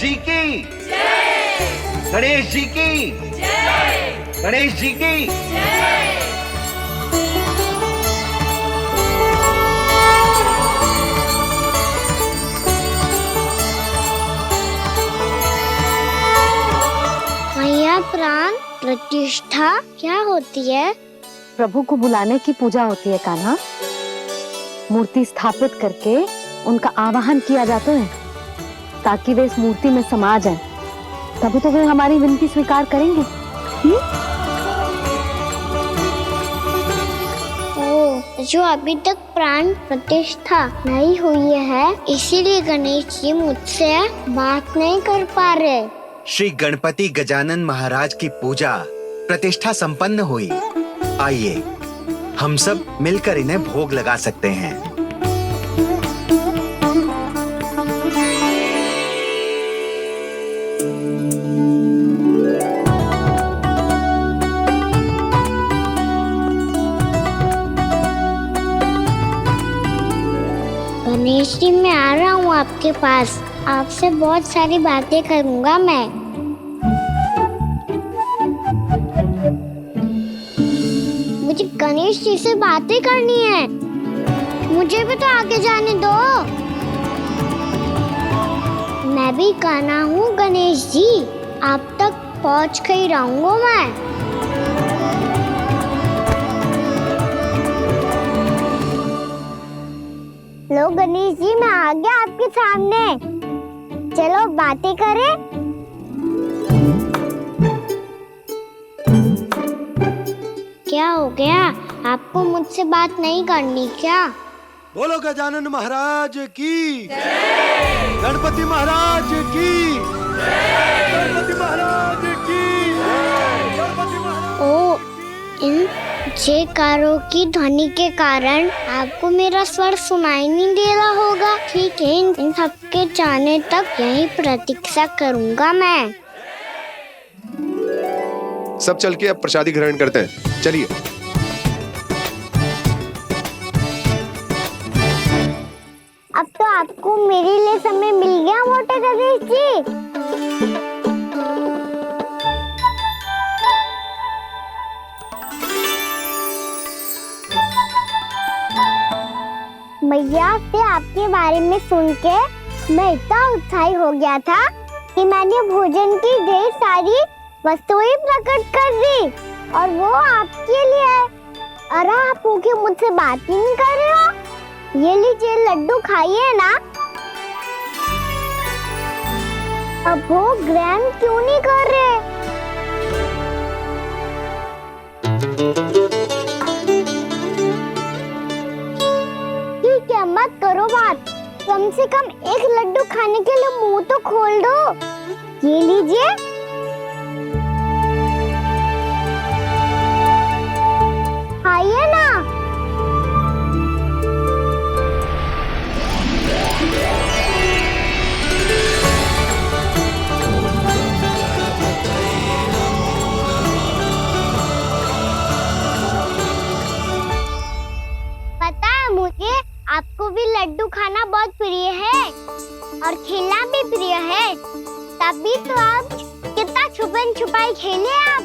जी की जय। गणेश जी की जय। गणेश जी की जय। मैया, प्राण प्रतिष्ठा क्या होती है? प्रभु को बुलाने की पूजा होती है कान्हा। मूर्ति स्थापित करके उनका आवाहन किया जाता है ताकि वे इस मूर्ति में समा जाएं। तभी तो वे हमारी विनती स्वीकार करेंगे। ओ, जो अभी तक प्राण प्रतिष्ठा नहीं हुई है, इसीलिए गणेश जी मुझसे बात नहीं कर पा रहे। श्री गणपति गजानन महाराज की पूजा प्रतिष्ठा संपन्न हुई। आइए हम सब मिलकर इन्हें भोग लगा सकते हैं। गणेश जी, मैं आ रहा हूँ आपके पास। आपसे बहुत सारी बातें करूँगा मैं। मुझे गणेश जी से बातें करनी है। मुझे भी तो आगे जाने दो। मैं भी कान्हा हूँ गणेश जी। आप तक पहुँच कर ही रहूँगा मैं। लो गणेश जी, मैं आ गया आपके सामने। चलो बातें करें। क्या हो गया? आपको मुझसे बात नहीं करनी क्या? बोलो गजानन महाराज की जय। गणपति महाराज की जय। गणपति महाराज की जय। गणपति महाराज। ओ, इन जयकारों की ध्वनि के कारण आपको मेरा स्वर सुनाई नहीं दे रहा होगा। ठीक है, इन सबके जाने तक यही प्रतीक्षा करूंगा मैं। सब चल के अब प्रसादी ग्रहण करते हैं। चलिए। अब तो आपको मेरे लिए समय मिल गया मोटे गणेश जी। मैया से आपके बारे में सुन के मैं इतना उत्साही हो गया था कि मैंने भोजन की ढेर सारी वस्तुएं प्रकट कर दी, और वो आपके लिए। अरे आप भूखे मुझसे बात ही नहीं कर रहे हो। ये लीजिए लड्डू, खाइए ना। अब भोग ग्रहण क्यों नहीं कर रहे? ठीक है, मत करो बात। कम से कम एक लड्डू खाने के लिए मुंह तो खोल दो। ये लीजिए। खाइए ना। पता है मुझे, आपको भी लड्डू खाना बहुत प्रिय है और खेलना भी प्रिय है। तभी तो आप कितना छुपन छुपाई खेले। आप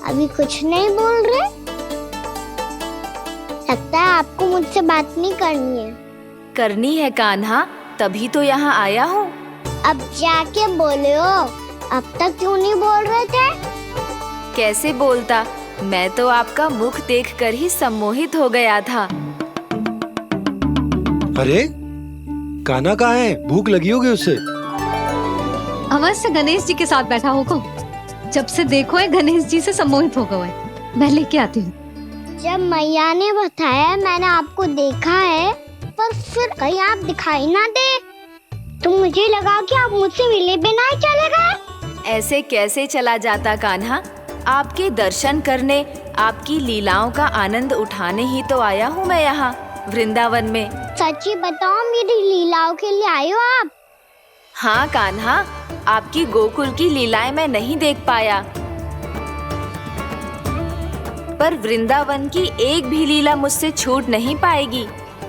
अभी कुछ नहीं बोल रहे। लगता है आपको मुझसे बात नहीं करनी है। करनी है कान्हा, तभी तो यहाँ आया हूँ। अब जाके बोलो। अब तक क्यों नहीं बोल रहे थे? कैसे बोलता, मैं तो आपका मुख देखकर ही सम्मोहित हो गया था। अरे कान्हा कहाँ है? भूख लगी होगी उसे। अवश्य गणेश जी के साथ बैठा होगा। जब से देखो है गणेश जी से सम्मोहित हो गए। मैं लेके आती हूँ। जब मैया ने बताया मैंने आपको देखा है, पर फिर कहीं आप दिखाई ना दे, तो मुझे लगा कि आप मुझसे मिले बिना ही चले गए। ऐसे कैसे चला जाता कान्हा? आपके दर्शन करने, आपकी लीलाओं का आनंद उठाने ही तो आया हूँ मैं यहाँ वृंदावन में। सच्ची बताओ, मेरी लीलाओं के लिए आए हो आप? हाँ कान्हा, आपकी गोकुल की लीलाएं मैं नहीं देख पाया, पर वृंदावन की एक भी लीला मुझसे छूट नहीं पाएगी।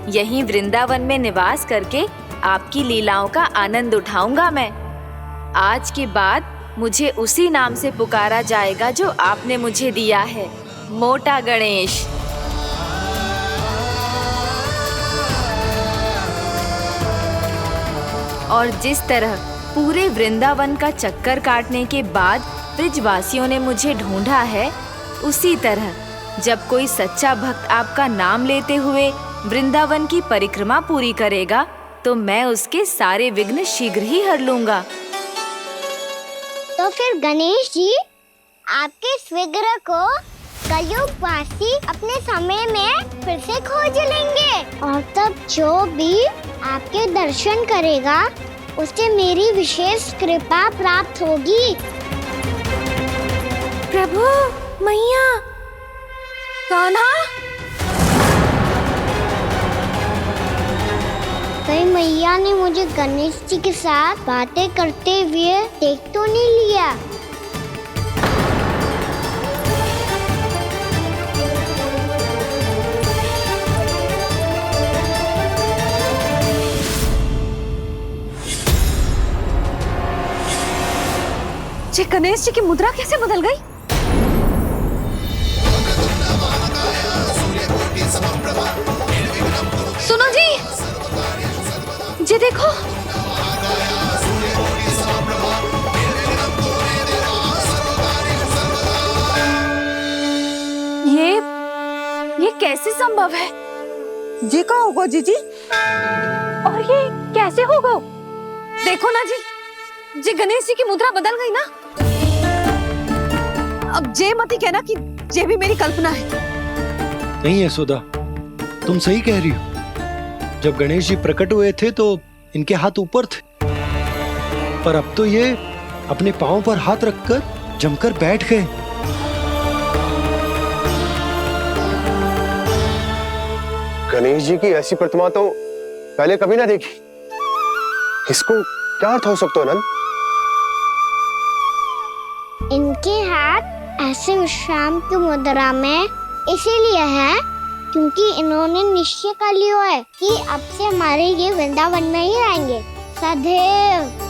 यहीं वृंदावन में निवास करके आपकी लीलाओं का आनंद उठाऊंगा मैं। आज के बाद मुझे उसी नाम से पुकारा जाएगा जो आपने मुझे दिया है, मोटा गणेश। और जिस तरह पूरे वृंदावन का चक्कर काटने के बाद ब्रिजवासियों ने मुझे ढूंढा है, उसी तरह जब कोई सच्चा भक्त आपका नाम लेते हुए वृंदावन की परिक्रमा पूरी करेगा तो मैं उसके सारे विघ्न शीघ्र ही हर लूंगा। तो फिर गणेश जी, आपके इस विग्रह को कलयुगवासी अपने समय में फिर से खोज लेंगे और तब जो भी आपके दर्शन करेगा उसे मेरी विशेष कृपा प्राप्त होगी। प्रभु, मैया, कान्हा, कहीं मैया ने मुझे गणेश जी के साथ बातें करते हुए देख तो नहीं लिया? जी गणेश जी की मुद्रा कैसे बदल गई? सुनो जी, जी देखो, ये कैसे संभव है? जी का होगा जीजी? और ये कैसे होगा? देखो ना जी गणेश जी की मुद्रा बदल गई ना। अब जे मती कहना कि ये भी मेरी कल्पना है। नहीं यशोदा, तुम सही कह रही हो। जब गणेश जी प्रकट हुए थे तो इनके हाथ ऊपर थे, पर अब तो ये अपने पांव पर हाथ रखकर जमकर बैठ गए। गणेश जी की ऐसी प्रतिमा तो पहले कभी ना देखी। इसको क्या अर्थ हो सकता है नंद? इनके हाथ ऐसे विश्राम की मुद्रा में इसीलिए है क्योंकि इन्होंने निश्चय कर लिया है कि अब से हमारे ये वृंदावन में ही रहेंगे सदैव।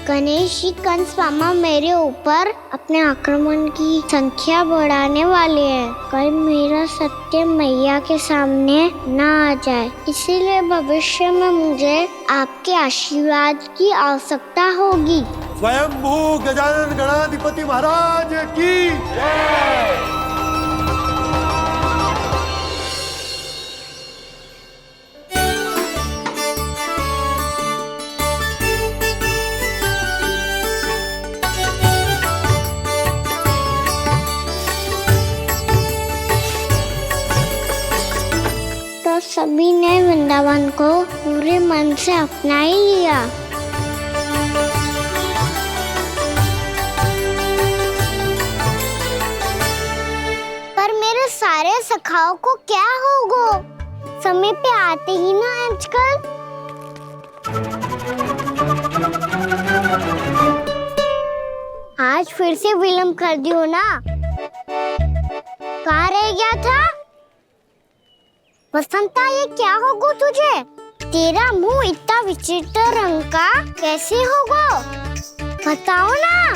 गणेश जी कंस मामा मेरे ऊपर अपने आक्रमण की संख्या बढ़ाने वाले हैं। कल मेरा सत्य मैया के सामने ना आ जाए, इसीलिए भविष्य में मुझे आपके आशीर्वाद की आवश्यकता होगी। स्वयंभू गजानन गणाधिपति महाराज की जय। तो सभी ने वृंदावन को पूरे मन से अपना ही लिया। पर मेरे सारे सखाओं को क्या होगा? समय पे आते ही ना आजकल। आज फिर से विलंब कर दियो ना। कहाँ रह गया था? वसंता, ये क्या होगा तुझे? तेरा मुंह इतना विचित्र रंग का कैसे होगा? बताओ ना।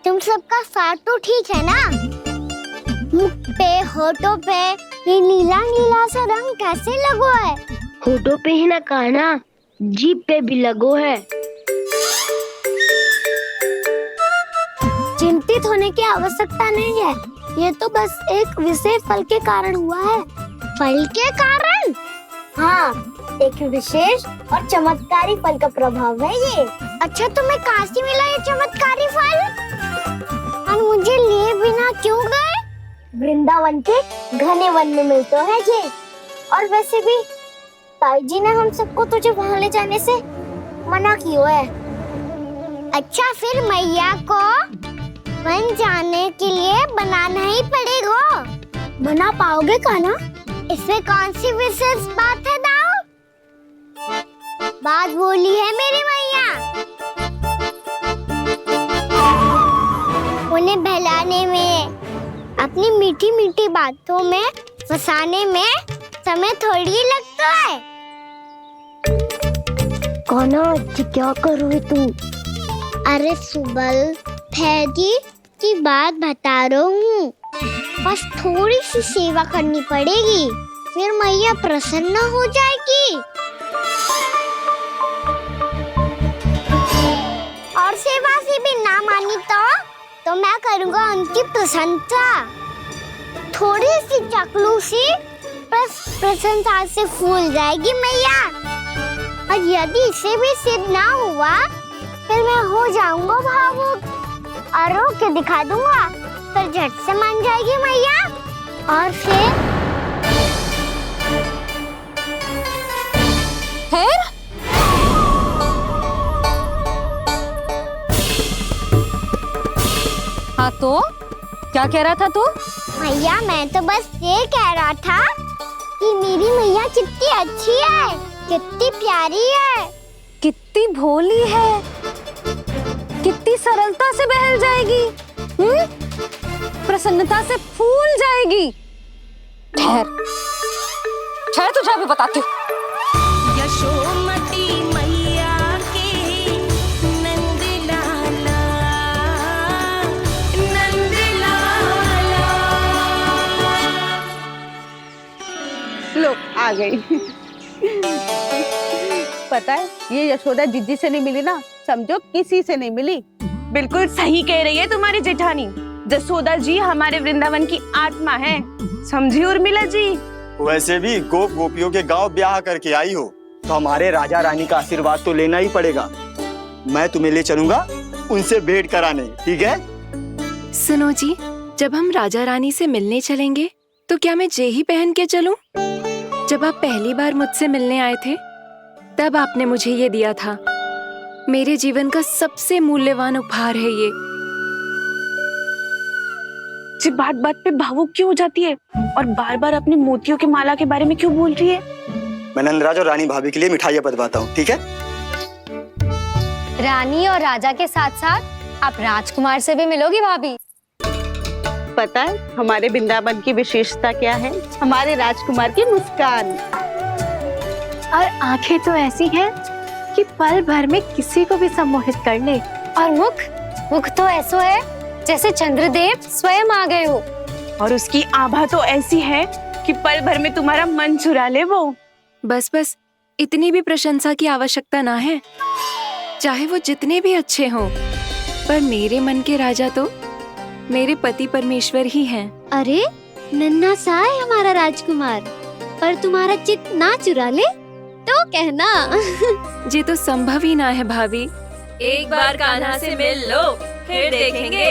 तुम सबका साथ तो ठीक है ना? मुख पे, होठों पे ये नीला नीला सा रंग कैसे लगो है? होठों पे ही ना कान्हा, जीभ पे भी लगो है। चिंतित होने की आवश्यकता नहीं है, ये तो बस एक विशेष फल के कारण हुआ है। फल के कारण? हाँ, एक विशेष और चमत्कारी फल का प्रभाव है ये। अच्छा, तुम्हें कहाँ से मिला ये चमत्कारी फल? और मुझे लिए बिना क्यों गए? वृंदावन के घने वन में मिलते हैं ये। और वैसे भी ताई जी ने हम सबको तुझे वहाँ ले जाने से मना किया है। अच्छा, फिर मैया को वन जाने के लिए बनाना ही पड़ेगा। बना पाओगे कान्हा? इसमें कौन सी विशेष बात है दाऊ? बात बोली है मेरी मैया। उन्हें बहलाने में, अपनी मीठी मीठी बातों में फंसाने में समय थोड़ी लगता है। कान्हा जी क्या कर रही तू? अरे सुबल, फैजी की बात बता रहा हूँ। बस थोड़ी सी सेवा करनी पड़ेगी, फिर मैया प्रसन्न हो जाएगी। और सेवा से भी ना मानी तो मैं करूँगा उनकी प्रशंसा। थोड़ी सी चकलूसी प्रशंसा से फूल जाएगी मैया। और यदि इसे भी सिद्ध ना हुआ, फिर मैं हो जाऊंगा भावुक और रो के दिखा दूंगा, फिर झट से मान जाएगी मैया। और फिर हाँ तो क्या कह रहा था तू? मैया मैं तो बस ये कह रहा था कि मेरी मैया कितनी अच्छी है, कितनी प्यारी है, कितनी भोली है, कितनी सरलता से बहल जाएगी, प्रसन्नता से फूल जाएगी। ठहर ठहर, तुझे अभी बताती हूँ। यशोमती मैया के नंद लाला, नंद लाला। लो आ गई। पता है ये यशोदा जिज्जी से नहीं मिली ना, समझो किसी से नहीं मिली। बिल्कुल सही कह रही है तुम्हारी जेठानी। जसोदा जी हमारे वृंदावन की आत्मा है, समझी उर्मिला जी। वैसे भी गोप गोपियों के गांव ब्याह करके आई हो तो हमारे राजा रानी का आशीर्वाद तो लेना ही पड़ेगा। मैं तुम्हें ले चलूंगा उनसे भेंट कराने, ठीक है? सुनो जी, जब हम राजा रानी से मिलने चलेंगे तो क्या मैं जे ही पहन के चलूं? जब आप पहली बार मुझसे मिलने आए थे तब आपने मुझे ये दिया था। मेरे जीवन का सबसे मूल्यवान उपहार है ये। जी बात बात पे भावुक क्यों हो जाती है और बार बार अपने मोतियों के माला के बारे में क्यों बोल रही है? मैं नंदराज और रानी भाभी के लिए मिठाइयाँ बंटवाता हूँ, ठीक है? रानी और राजा के साथ साथ आप राजकुमार से भी मिलोगी भाभी। पता है हमारे वृंदावन की विशेषता क्या है? हमारे राजकुमार की मुस्कान। और आंखें तो ऐसी हैं कि पल भर में किसी को भी सम्मोहित कर ले। और मुख तो ऐसा है जैसे चंद्रदेव स्वयं आ गए हो। और उसकी आभा तो ऐसी है कि पल भर में तुम्हारा मन चुरा ले वो। बस बस, इतनी भी प्रशंसा की आवश्यकता ना है। चाहे वो जितने भी अच्छे हों, पर मेरे मन के राजा तो मेरे पति परमेश्वर ही हैं। अरे नन्हा सा है हमारा राजकुमार, पर तुम्हारा चित्त ना चुरा ले तो कहना। ये तो संभव ही ना है भाभी। एक बार कान्हा से मिल लो, फिर देखेंगे।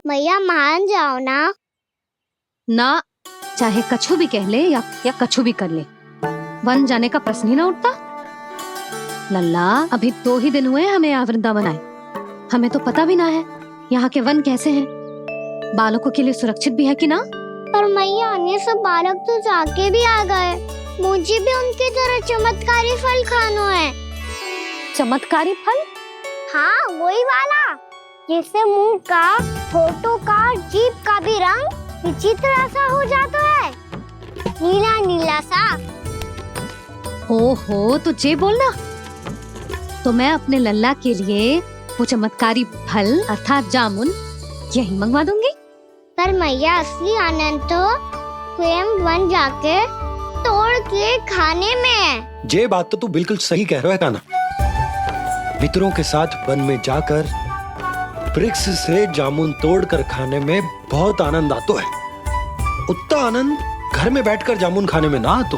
मैया मान जाओ ना। चाहे कछु भी कह ले या कछु भी कर ले, वन जाने का प्रश्न ही ना उठता। लल्ला, अभी 2 ही दिन हुए हमें यहाँ वृंदावन आए। हमें तो पता भी ना है यहाँ के वन कैसे हैं, बालकों के लिए सुरक्षित भी है कि ना। पर मैया ये सब बालक तो जाके भी आ गए, मुझे भी उनकी तरह चमत्कारी फल खाना है। चमत्कारी फल? हाँ वही वाला, जिससे मुंह का, होठों का, जीभ का भी रंग विचित्र सा हो जाता है, नीला नीला सा। हो तो जे बोलना। तो मैं अपने लल्ला के लिए वो चमत्कारी फल अर्थात जामुन यही मंगवा दूंगी। पर मैया असली आनंद तो स्वयं वन जाके तोड़ के खाने में है। ये बात तो तू बिल्कुल सही कह रहा है कान्हा। मित्रों के साथ वन में जाकर वृक्ष से जामुन तोड़कर खाने में बहुत आनंद आता है। उतना आनंद घर में बैठकर जामुन खाने में ना आतो।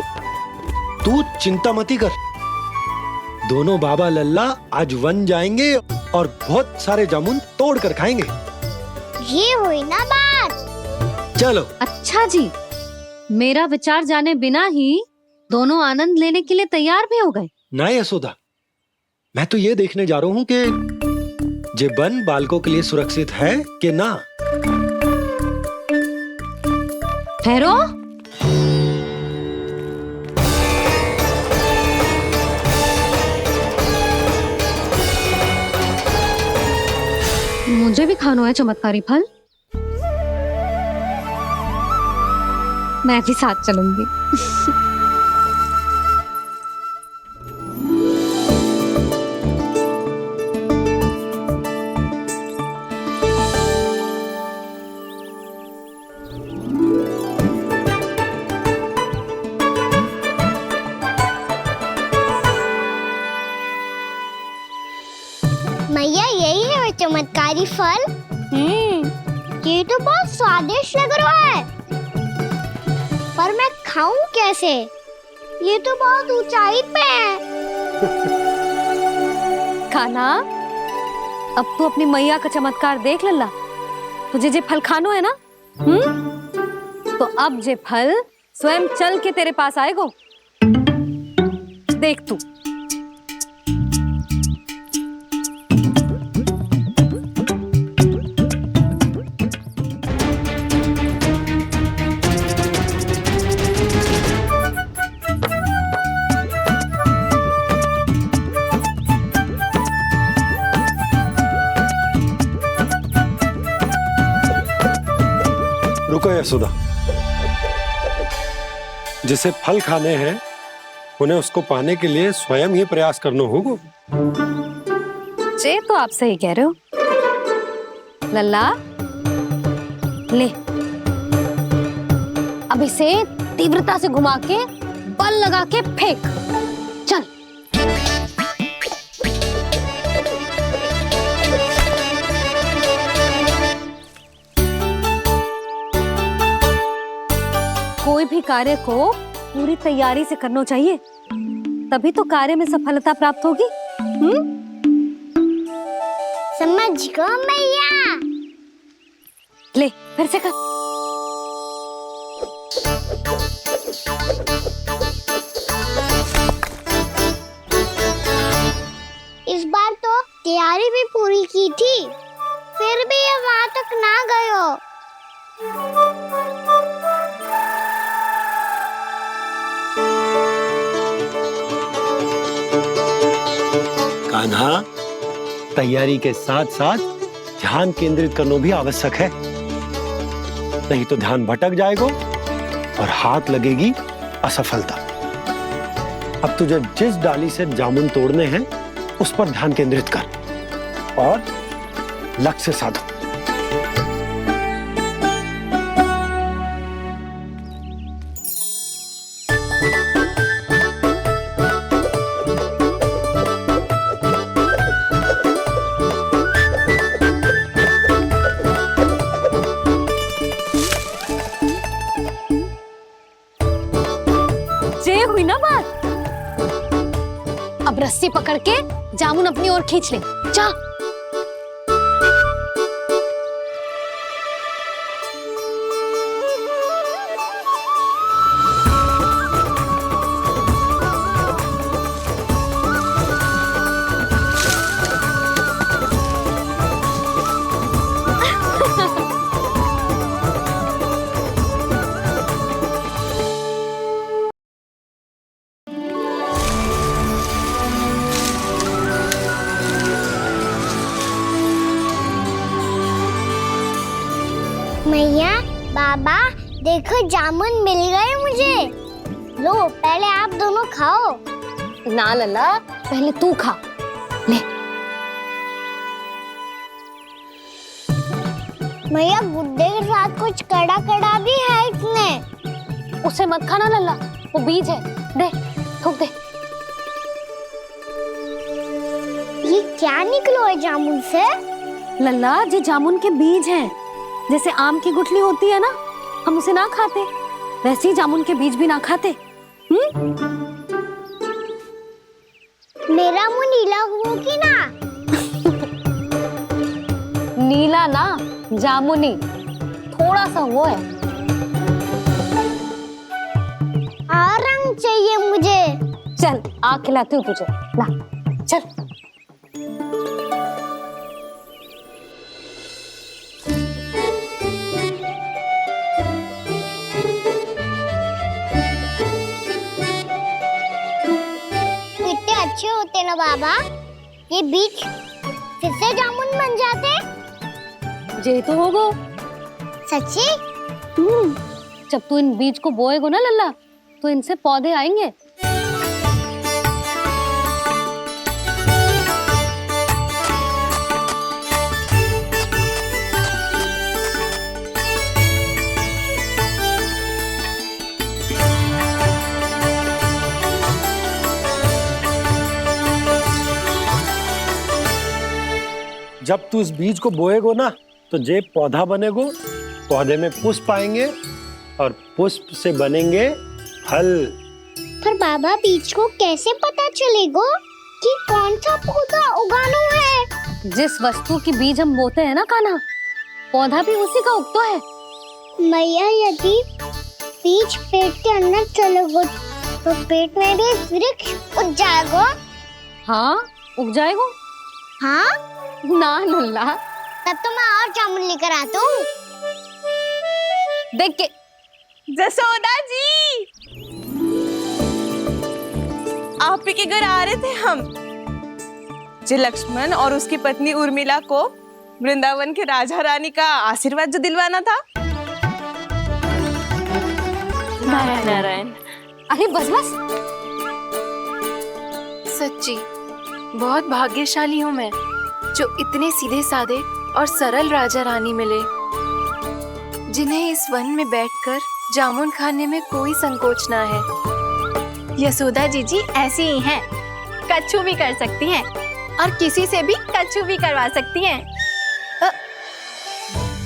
तू चिंता मती कर, दोनों बाबा लल्ला आज वन जाएंगे और बहुत सारे जामुन तोड़कर खाएंगे। ये हुई ना बात। चलो। अच्छा जी, मेरा विचार जाने बिना ही दोनों आनंद लेने के लिए तैयार भी हो गए। ना यशोदा, मैं तो ये देखने जा रहा हूँ कि ये वन बालकों के लिए सुरक्षित है कि ना। ठहरो। मुझे भी खाना है चमत्कारी फल। मैं भी साथ चलूंगी। मैया यही है वो चमत्कारी फल। ये तो बहुत स्वादिष्ट लग रहा है, पर मैं खाऊं कैसे? ये तो बहुत ऊंचाई पे है। खाना, अब तू अपनी मैया का चमत्कार देख लल्ला। तुझे जे फल खानो है ना, तो अब जे फल स्वयं चल के तेरे पास आएगो। देख तू। रुको यशोदा, जिसे फल खाने हैं उन्हें उसको पाने के लिए स्वयं ही प्रयास करना होगा। जे तो आप सही कह रहे हो लल्ला। ले, अब इसे तीव्रता से घुमा के बल लगा के फेंक। चल। कोई भी कार्य को पूरी तैयारी से करना चाहिए, तभी तो कार्य में सफलता प्राप्त होगी। समझ गो मैया। ले, फिर से कर। इस बार तो तैयारी भी पूरी की थी, फिर भी ये वहां तक ना गए हो। कान्हा, तैयारी के साथ साथ ध्यान केंद्रित करना भी आवश्यक है, नहीं तो ध्यान भटक जाएगा और हाथ लगेगी असफलता। अब तुझे जिस डाली से जामुन तोड़ने हैं उस पर ध्यान केंद्रित कर और लक्ष्य साधो। हुई ना बात। अब रस्सी पकड़ के जामुन अपनी ओर खींच ले। जा। मैया, बाबा, देखो जामुन मिल गए मुझे। लो, पहले आप दोनों खाओ। ना लल्ला, पहले तू खा। ले। मैया, गुड्डे के साथ कुछ कड़ा कड़ा भी है इसमें। उसे मत खाना लल्ला, वो बीज है। दे, थूक दे। ये क्या निकलो है जामुन से? लल्ला, ये जामुन के बीज हैं। जैसे आम की गुठली होती है ना, हम उसे ना खाते, वैसे ही जामुन के बीज भी ना खाते। मेरा मुंह नीला हुआ कि ना? नीला ना, जामुनी। थोड़ा सा वो है। और रंग चाहिए मुझे। चल, आ खिलाती हूँ तुझे। ला, चल। अच्छे होते ना बाबा, ये बीज फिर से जामुन बन जाते। जे तो होगो। सच्ची? जब तू इन बीज को बोएगो ना लल्ला, तो इनसे पौधे आएंगे। जब तू इस बीज को बोएगो ना, तो जे पौधा बनेगो, पौधे में पुष्प आएंगे और पुष्प से बनेंगे फल। पर बाबा बीज को कैसे पता चलेगा कि कौन सा पौधा उगाना है? जिस वस्तु की बीज हम बोते हैं ना कान्हा, पौधा भी उसी का उगता है। मैया यदि बीज पेट के अंदर चलेगा तो पेट में भी वृक्ष उग जाएगा। हाँ, उग जाएगा। हाँ ना लल्ला, तब तो मैं और जामुन लेकर आता हूँ। देख के जसोदा जी, आप ही के घर आ रहे थे हम। जो लक्ष्मण और उसकी पत्नी उर्मिला को वृंदावन के राजा रानी का आशीर्वाद जो दिलवाना था। नारायण नारायण। अरे बस बस। सच्ची बहुत भाग्यशाली हूँ मैं, जो इतने सीधे साधे और सरल राजा रानी मिले, जिन्हें इस वन में बैठकर जामुन खाने में कोई संकोच ना है। यशोदा जी ऐसी ही हैं, कच्छू भी कर सकती हैं और किसी से भी कच्छू भी करवा सकती हैं।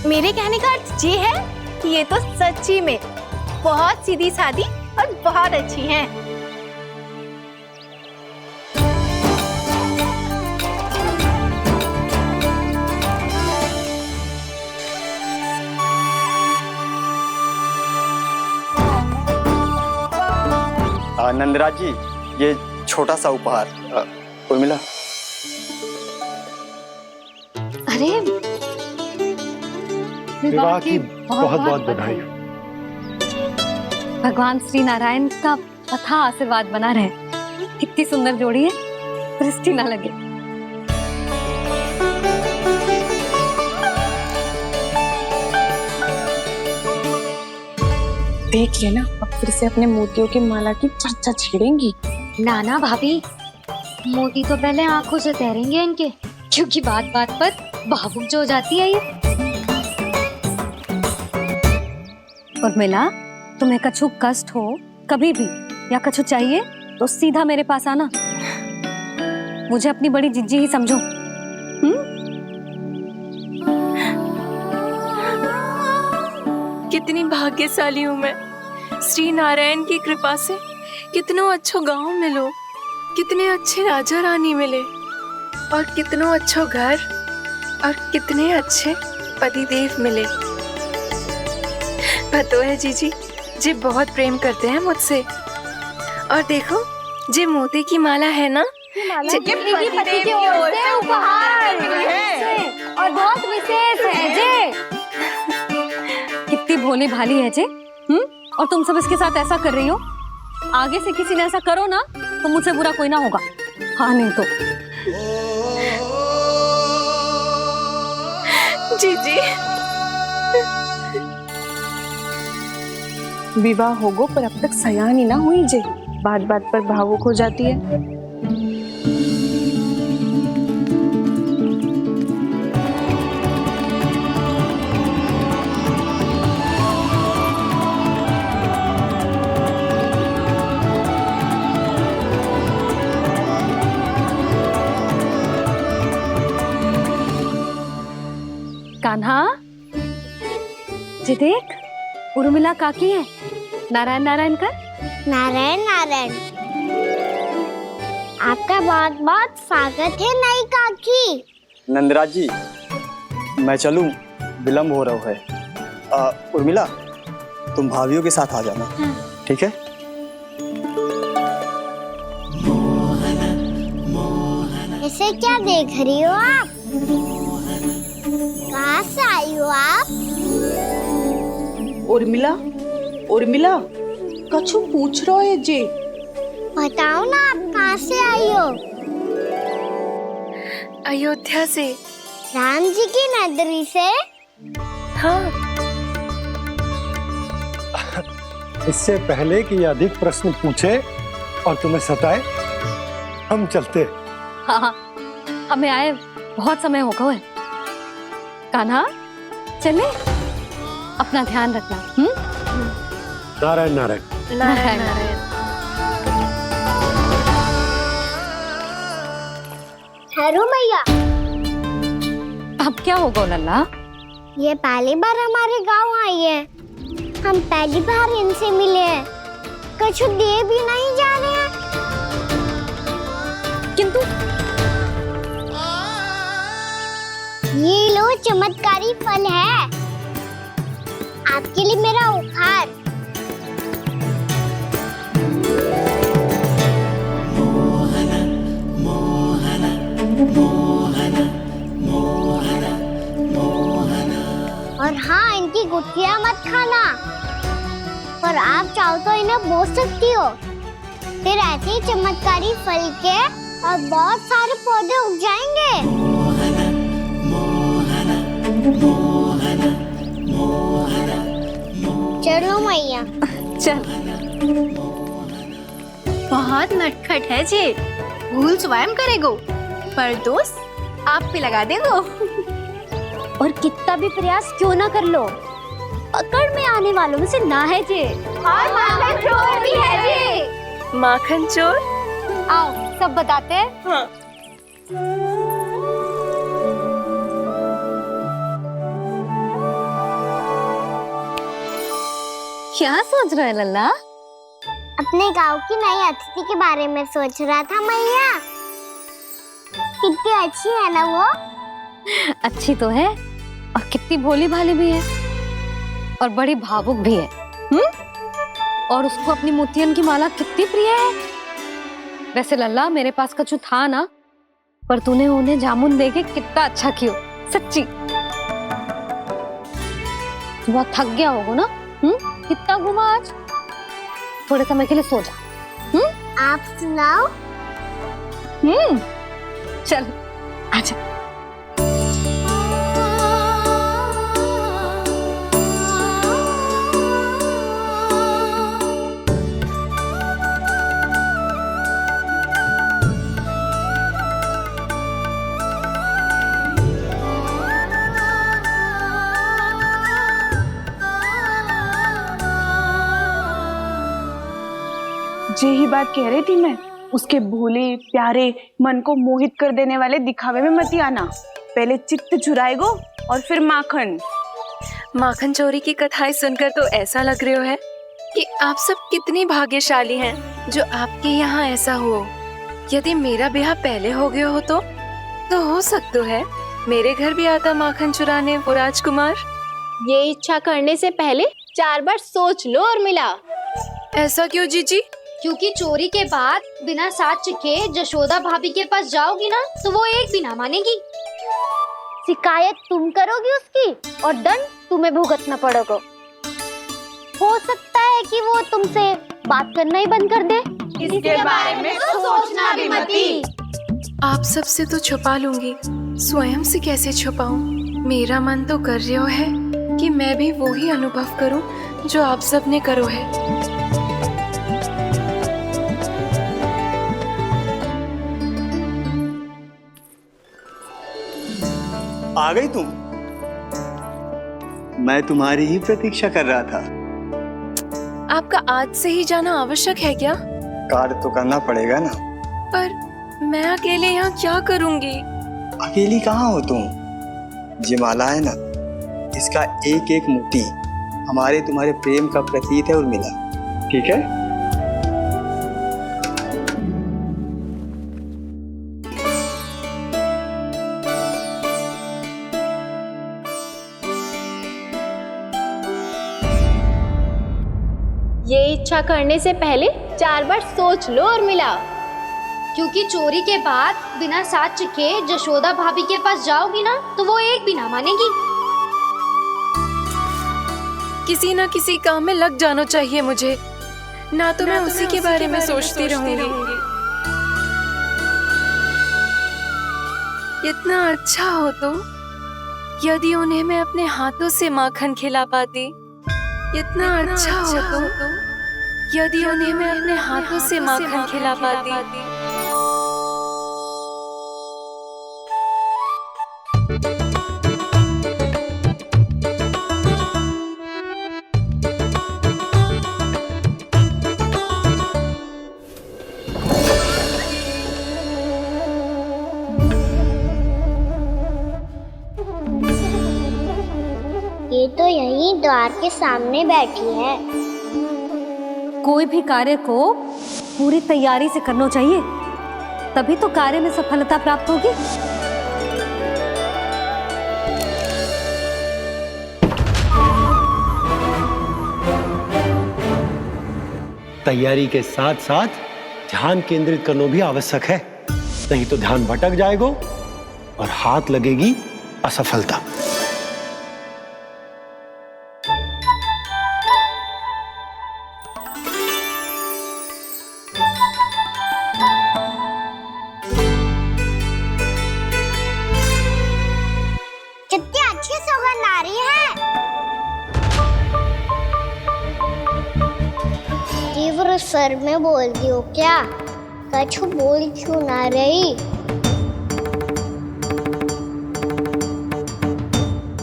मेरे कहने का अर्थ ये है कि ये तो सच्ची में बहुत सीधी सादी और बहुत अच्छी हैं। नंदराज जी, ये छोटा सा उपहार। उर्मिला। अरे विवाह की बहुत बहुत बधाई। भगवान श्री नारायण का अथाह आशीर्वाद बना रहे। कितनी सुंदर जोड़ी है, दृष्टि ना लगे। देख लेना, अब फिर से अपने मोतियों की माला की चर्चा छेड़ेंगी। नाना भाभी, मोती तो पहले आंखों से तैरेंगे इनके, क्योंकि बात बात पर भावुक जो हो जाती है ये। उर्मिला, तुम्हें कछु कष्ट हो कभी भी या कछु चाहिए तो सीधा मेरे पास आना। मुझे अपनी बड़ी जिज्जी ही समझो। कितनी भाग्यशाली हूँ मैं, श्री नारायण की कृपा से कितनों अच्छो गांव मिलो, कितने अच्छे राजा रानी मिले और कितनों अच्छो घर और कितने अच्छे पतिदेव मिले। पतो है जीजी, जी बहुत प्रेम करते हैं मुझसे। और देखो, जे मोती की माला है ना, पति की ओर से उपहार और बहुत विशेष है जे। कितनी भोली भाली है जे। और तुम सब इसके साथ ऐसा कर रही हो। आगे से किसी ने ऐसा करो ना तो मुझसे बुरा कोई ना होगा। हाँ नहीं तो। जीजी, विवाह होगो पर अब तक सयानी ना हुई जे, बात बात पर भावुक हो जाती है। कान्हा, जी देख, उर्मिला काकी है। नारायण नारायण कर। नारायण नारायण। आपका बहुत बहुत स्वागत है नई काकी। नंदराज जी, मैं चलूं, विलंब हो रहा है। उर्मिला, तुम भाभियों के साथ आ जाना। ठीक है? इसे क्या देख रही हो आप? कहाँ से आई हो आप? उर्मिला, उर्मिला, कछु पूछ रहा है जे। बताओ ना, आप कहाँ से आई हो? अयोध्या से। राम जी की नगरी से? हाँ। इससे पहले कि ये अधिक प्रश्न पूछे और तुम्हें सताए, हम चलते। हाँ हाँ, हमें आए बहुत समय हो गया है। कान्हा चले, अपना ध्यान रखना। नारायण नारायण। नारायण नारायण। ठहरू मैया, अब क्या होगा लल्ला? ये पहली बार हमारे गांव आई है। हम पहली बार इनसे मिले हैं। कुछ दे भी नहीं जा रहे हैं। किंतु ये लो चमत्कारी फल है, आपके लिए मेरा उपहार। और हाँ, इनकी गुठलियां मत खाना। और आप चाहो तो इन्हें बो सकती हो। फिर ऐसे ही चमत्कारी फल के और बहुत सारे पौधे उग जाएंगे। चलो मैया। चल। बहुत नटखट है जे, भूल स्वयं करेगो, पर दोस्त आप पे लगा देगो। और कितना भी प्रयास क्यों ना कर लो, पकड़ में आने वालों में से ना है जे। और माखन चोर भी है जे। माखन चोर? आओ सब बताते हैं। हाँ। क्या सोच रहे हैं लल्ला? अपने गांव की नई अतिथि के बारे में सोच रहा था मैया। कितनी अच्छी है ना वो। अच्छी तो है, और कितनी भोली भाली भी है, और बड़ी भावुक भी है। और उसको अपनी मोतियन की माला कितनी प्रिय है। वैसे लल्ला, मेरे पास कछु था ना, पर तूने उन्हें जामुन देके कितना अच्छा किया, सच्ची। बहुत थक गया होगा ना? कितना घूमा आज? थोड़े समय के लिए सो जा। आप सुनाओ। चल आजा। यही बात कह रही थी मैं, उसके भोले प्यारे मन को मोहित कर देने वाले दिखावे में मत आना। पहले चित्त चुराएगो और फिर माखन। माखन चोरी की कथाएं सुनकर तो ऐसा लग रहा है कि आप सब कितनी भाग्यशाली हैं जो आपके यहाँ ऐसा हो। यदि मेरा ब्याह पहले हो गया हो तो हो सकता है मेरे घर भी आता माखन चुराने वो राजकुमार। ये इच्छा करने से पहले 4 बार सोच लो और मिला। ऐसा क्यों जीजी? क्योंकि चोरी के बाद बिना साथ चिखे जशोदा भाभी के पास जाओगी ना, तो वो एक भी ना मानेगी। शिकायत तुम करोगी उसकी और दंड तुम्हें भुगतना पड़ेगा। हो सकता है कि वो तुमसे बात करना ही बंद कर दे। इसके बारे में तो सोचना भी मती। आप सबसे तो छुपा लूंगी, स्वयं से कैसे छुपाऊं? मेरा मन तो कर रहा है कि मैं भी वो ही अनुभव करूं जो आप सब ने करो है। आ गई तुम? मैं तुम्हारी ही प्रतीक्षा कर रहा था। आपका आज से ही जाना आवश्यक है क्या? कार्य तो करना पड़ेगा ना। पर मैं अकेले यहाँ क्या करूंगी? अकेली कहाँ हो तुम? ये माला है ना, इसका एक एक मोती हमारे तुम्हारे प्रेम का प्रतीक है उर्मिला, ठीक है? ये इच्छा करने से पहले 4 बार सोच लो और मिला। क्योंकि चोरी के बाद बिना साथ चिखे जशोदा भाभी के पास जाओगी ना, तो वो एक भी ना मानेगी। किसी ना किसी काम में लग जाना चाहिए मुझे, ना तो मैं उसी के बारे में सोचती रहूंगी। इतना अच्छा हो तो यदि उन्हें मैं अपने हाथों से माखन खिला पाती, कितना अच्छा हो तुम। यदि उन्हें मैं अपने हाथों से माखन खिला पाती। ये तो यहीं द्वार के सामने बैठी है। कोई भी कार्य को पूरी तैयारी से करना चाहिए, तभी तो कार्य में सफलता प्राप्त होगी। तैयारी के साथ साथ ध्यान केंद्रित करना भी आवश्यक है, नहीं तो ध्यान भटक जाएगा और हाथ लगेगी असफलता। कितनी अच्छी सौगंध आ रही है। तीव्र स्वर में बोलती हो क्या? कछु बोल क्यों ना रही?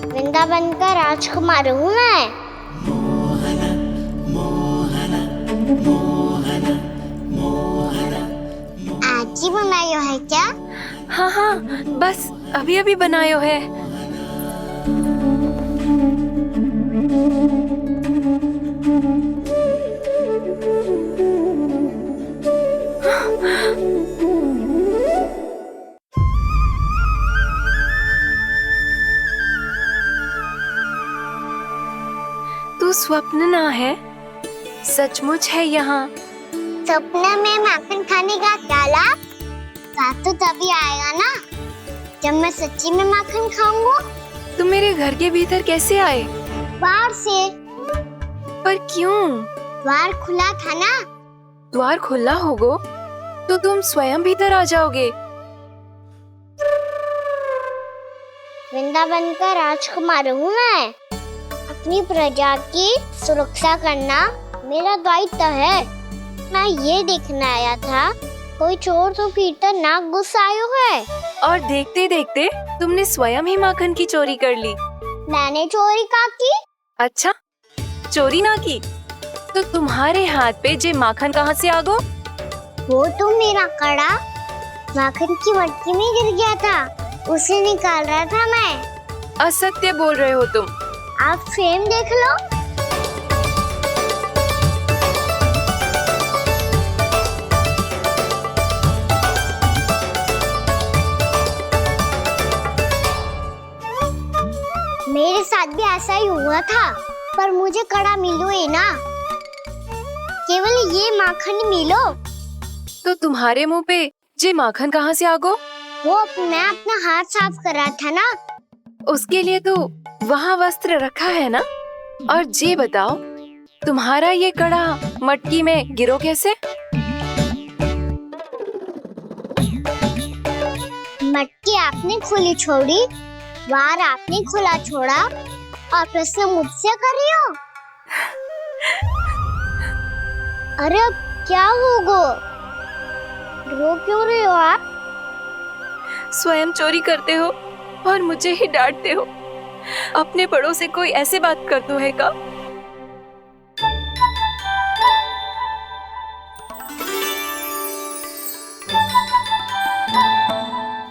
वृंदावन का राजकुमार हूँ मैं। आज ही बनायो है क्या? हाँ हाँ, बस अभी अभी बनायो है। तू स्वप्न ना है, सचमुच है यहाँ। सपने में माखन खाने का क्या लाभ? स्वाद तो तभी आएगा ना जब मैं सच्ची में माखन खाऊंगा। तुम मेरे घर के भीतर कैसे आए? बाहर से। पर क्यों? द्वार खुला था ना। द्वार खुला होगा तो तुम स्वयं भीतर आ जाओगे। वृंदावन का राजकुमार हूँ मैं। अपनी प्रजा की सुरक्षा करना मेरा दायित्व है। मैं ये देखने आया था कोई चोर तो भीतर ना घुस आयो है। और देखते देखते तुमने स्वयं ही माखन की चोरी कर ली। मैंने चोरी का की? अच्छा, चोरी ना की तो तुम्हारे हाथ पे जे माखन कहाँ से आ गो? वो तो मेरा कड़ा माखन की मटकी में गिर गया था, उसे निकाल रहा था मैं। असत्य बोल रहे हो तुम। आप फ्रेम देख लो। मेरे साथ भी ऐसा ही हुआ था, पर मुझे कड़ा मिलो ही ना, केवल ये माखन मिलो। तो तुम्हारे मुंह पे जे माखन कहाँ से आ गो? वो मैं अपना हाथ साफ कर रहा था ना। उसके लिए तो वहाँ वस्त्र रखा है ना। और जे बताओ, तुम्हारा ये कड़ा मटकी में गिरो कैसे? मटकी आपने खुली छोड़ी, वार आपने खुला छोड़ा, और प्रश्न मुझसे कर रही हो? अरे अब क्या होगा? रो क्यों रहे हो आप? स्वयं चोरी करते हो और मुझे ही डांटते हो। अपने बड़ों से कोई ऐसे बात करते है का?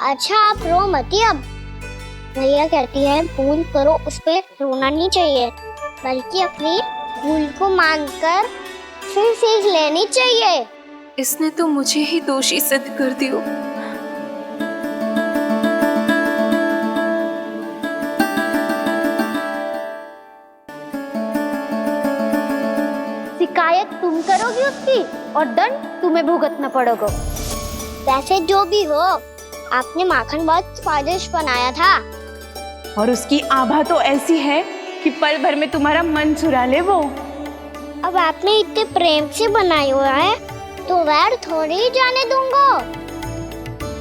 अच्छा, आप रो मती। अब भैया कहती है भूल करो, उस पे रोना नहीं चाहिए, बल्कि अपनी भूल को मानकर फिर सीख लेनी चाहिए। इसने तो मुझे ही दोषी सिद्ध कर दिया। शिकायत तुम करोगी उसकी और दंड तुम्हें भुगतना पड़ेगा। वैसे जो भी हो, आपने माखन बहुत स्वादिष्ट बनाया था। और उसकी आभा तो ऐसी है कि पल भर में तुम्हारा मन चुरा ले वो। अब आपने इतने प्रेम से बनाया हुआ है तो वैर थोड़ी ही जाने दूंगा।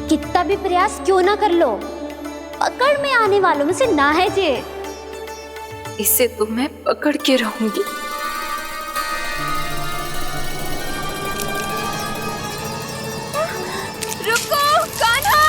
कितना भी प्रयास क्यों ना कर लो, पकड़ में आने वालों में से ना है जे। इसे तो मैं पकड़ के रहूंगी। रुको कान्हा।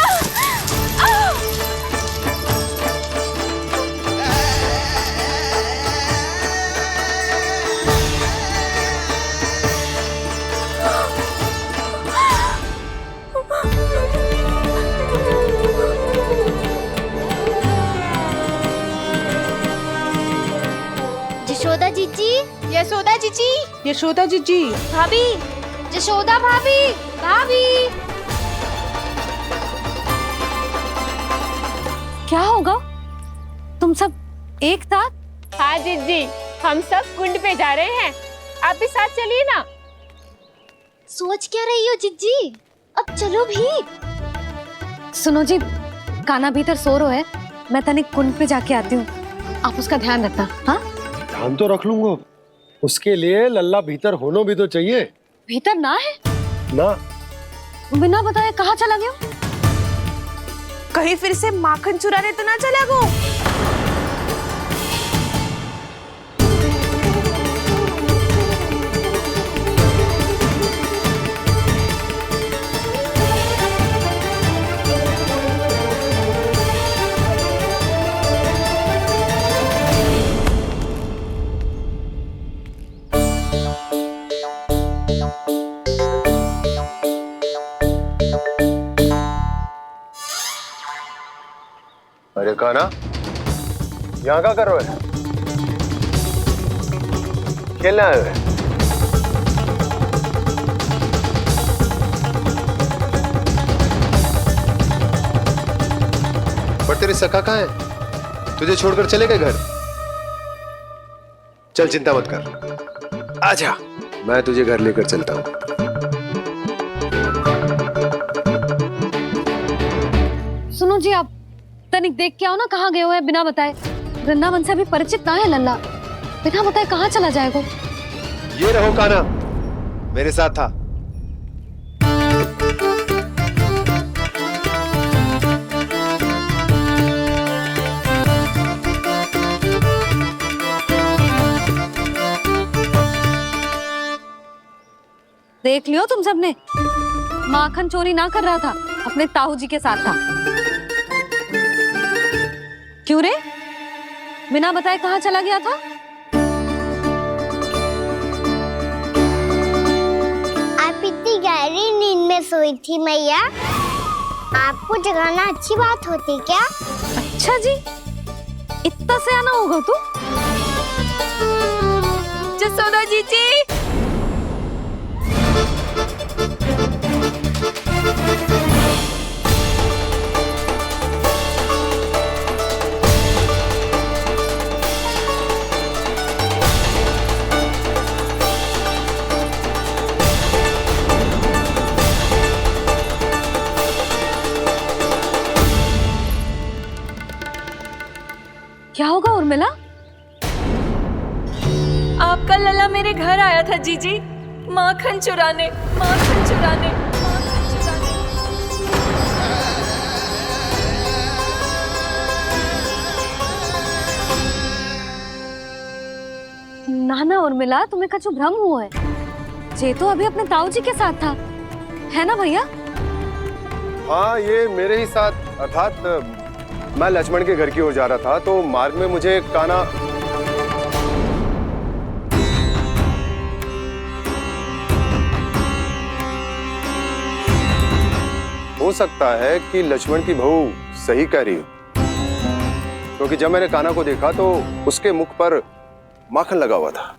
यशोदा जीजी, यशोदा जीजी, यशोदा जीजी, भाभी, यशोदा भाभी, भाभी। क्या होगा? तुम सब एक साथ? हाँ जीजी, हम सब कुंड पे जा रहे हैं, आप भी साथ चलिए ना। सोच क्या रही हो जीजी? अब चलो भी। सुनो जी, कान्हा भीतर सो रहा है, मैं तनिक कुंड पे जाके आती हूँ, आप उसका ध्यान रखना। हाँ, ध्यान तो रख लूंगा, उसके लिए लल्ला भीतर होना भी तो चाहिए। भीतर ना है? ना। बिना बताए कहाँ चला गया? कहीं फिर से माखन चुराने तो ना चला गो। अरे कान्हा, यहाँ क्या कर रहे हो? खेलने आए हुए? पर तेरे सखा कहाँ है? तुझे छोड़कर चले गए घर? चल चिंता मत कर, आजा, मैं तुझे घर लेकर चलता हूँ। सुनो जी, आप तनिक देख के आओ ना कहाँ गए हुए हैं बिना बताए। वृंदावन से अभी परिचित ना है लल्ला, बिना बताए कहाँ चला जाएगा? ये रहो कान्हा, मेरे साथ था। देख लियो तुम सबने, माखन चोरी ना कर रहा था, अपने ताऊ जी के साथ था। क्यों रे, बिना बताए कहाँ चला गया था? आप इतनी गहरी नींद में सोई थी मैया, आपको जगाना अच्छी बात होती क्या? अच्छा जी, इतना सयाना होगा तू? यशोदा जीजी, क्या होगा उर्मिला? आपका लल्ला मेरे घर आया था जीजी, माखन चुराने, माखन चुराने, माखन चुराने। ना ना उर्मिला, तुम्हें कछु भ्रम हुआ है, जे तो अभी अपने ताऊ जी के साथ था, है ना भैया? हाँ, ये मेरे ही साथ, अर्थात मैं लक्ष्मण के घर की ओर जा रहा था, तो मार्ग में मुझे कान्हा हो सकता है कि लक्ष्मण की बहू सही कह रही हो, क्योंकि जब मैंने कान्हा को देखा तो उसके मुख पर माखन लगा हुआ था।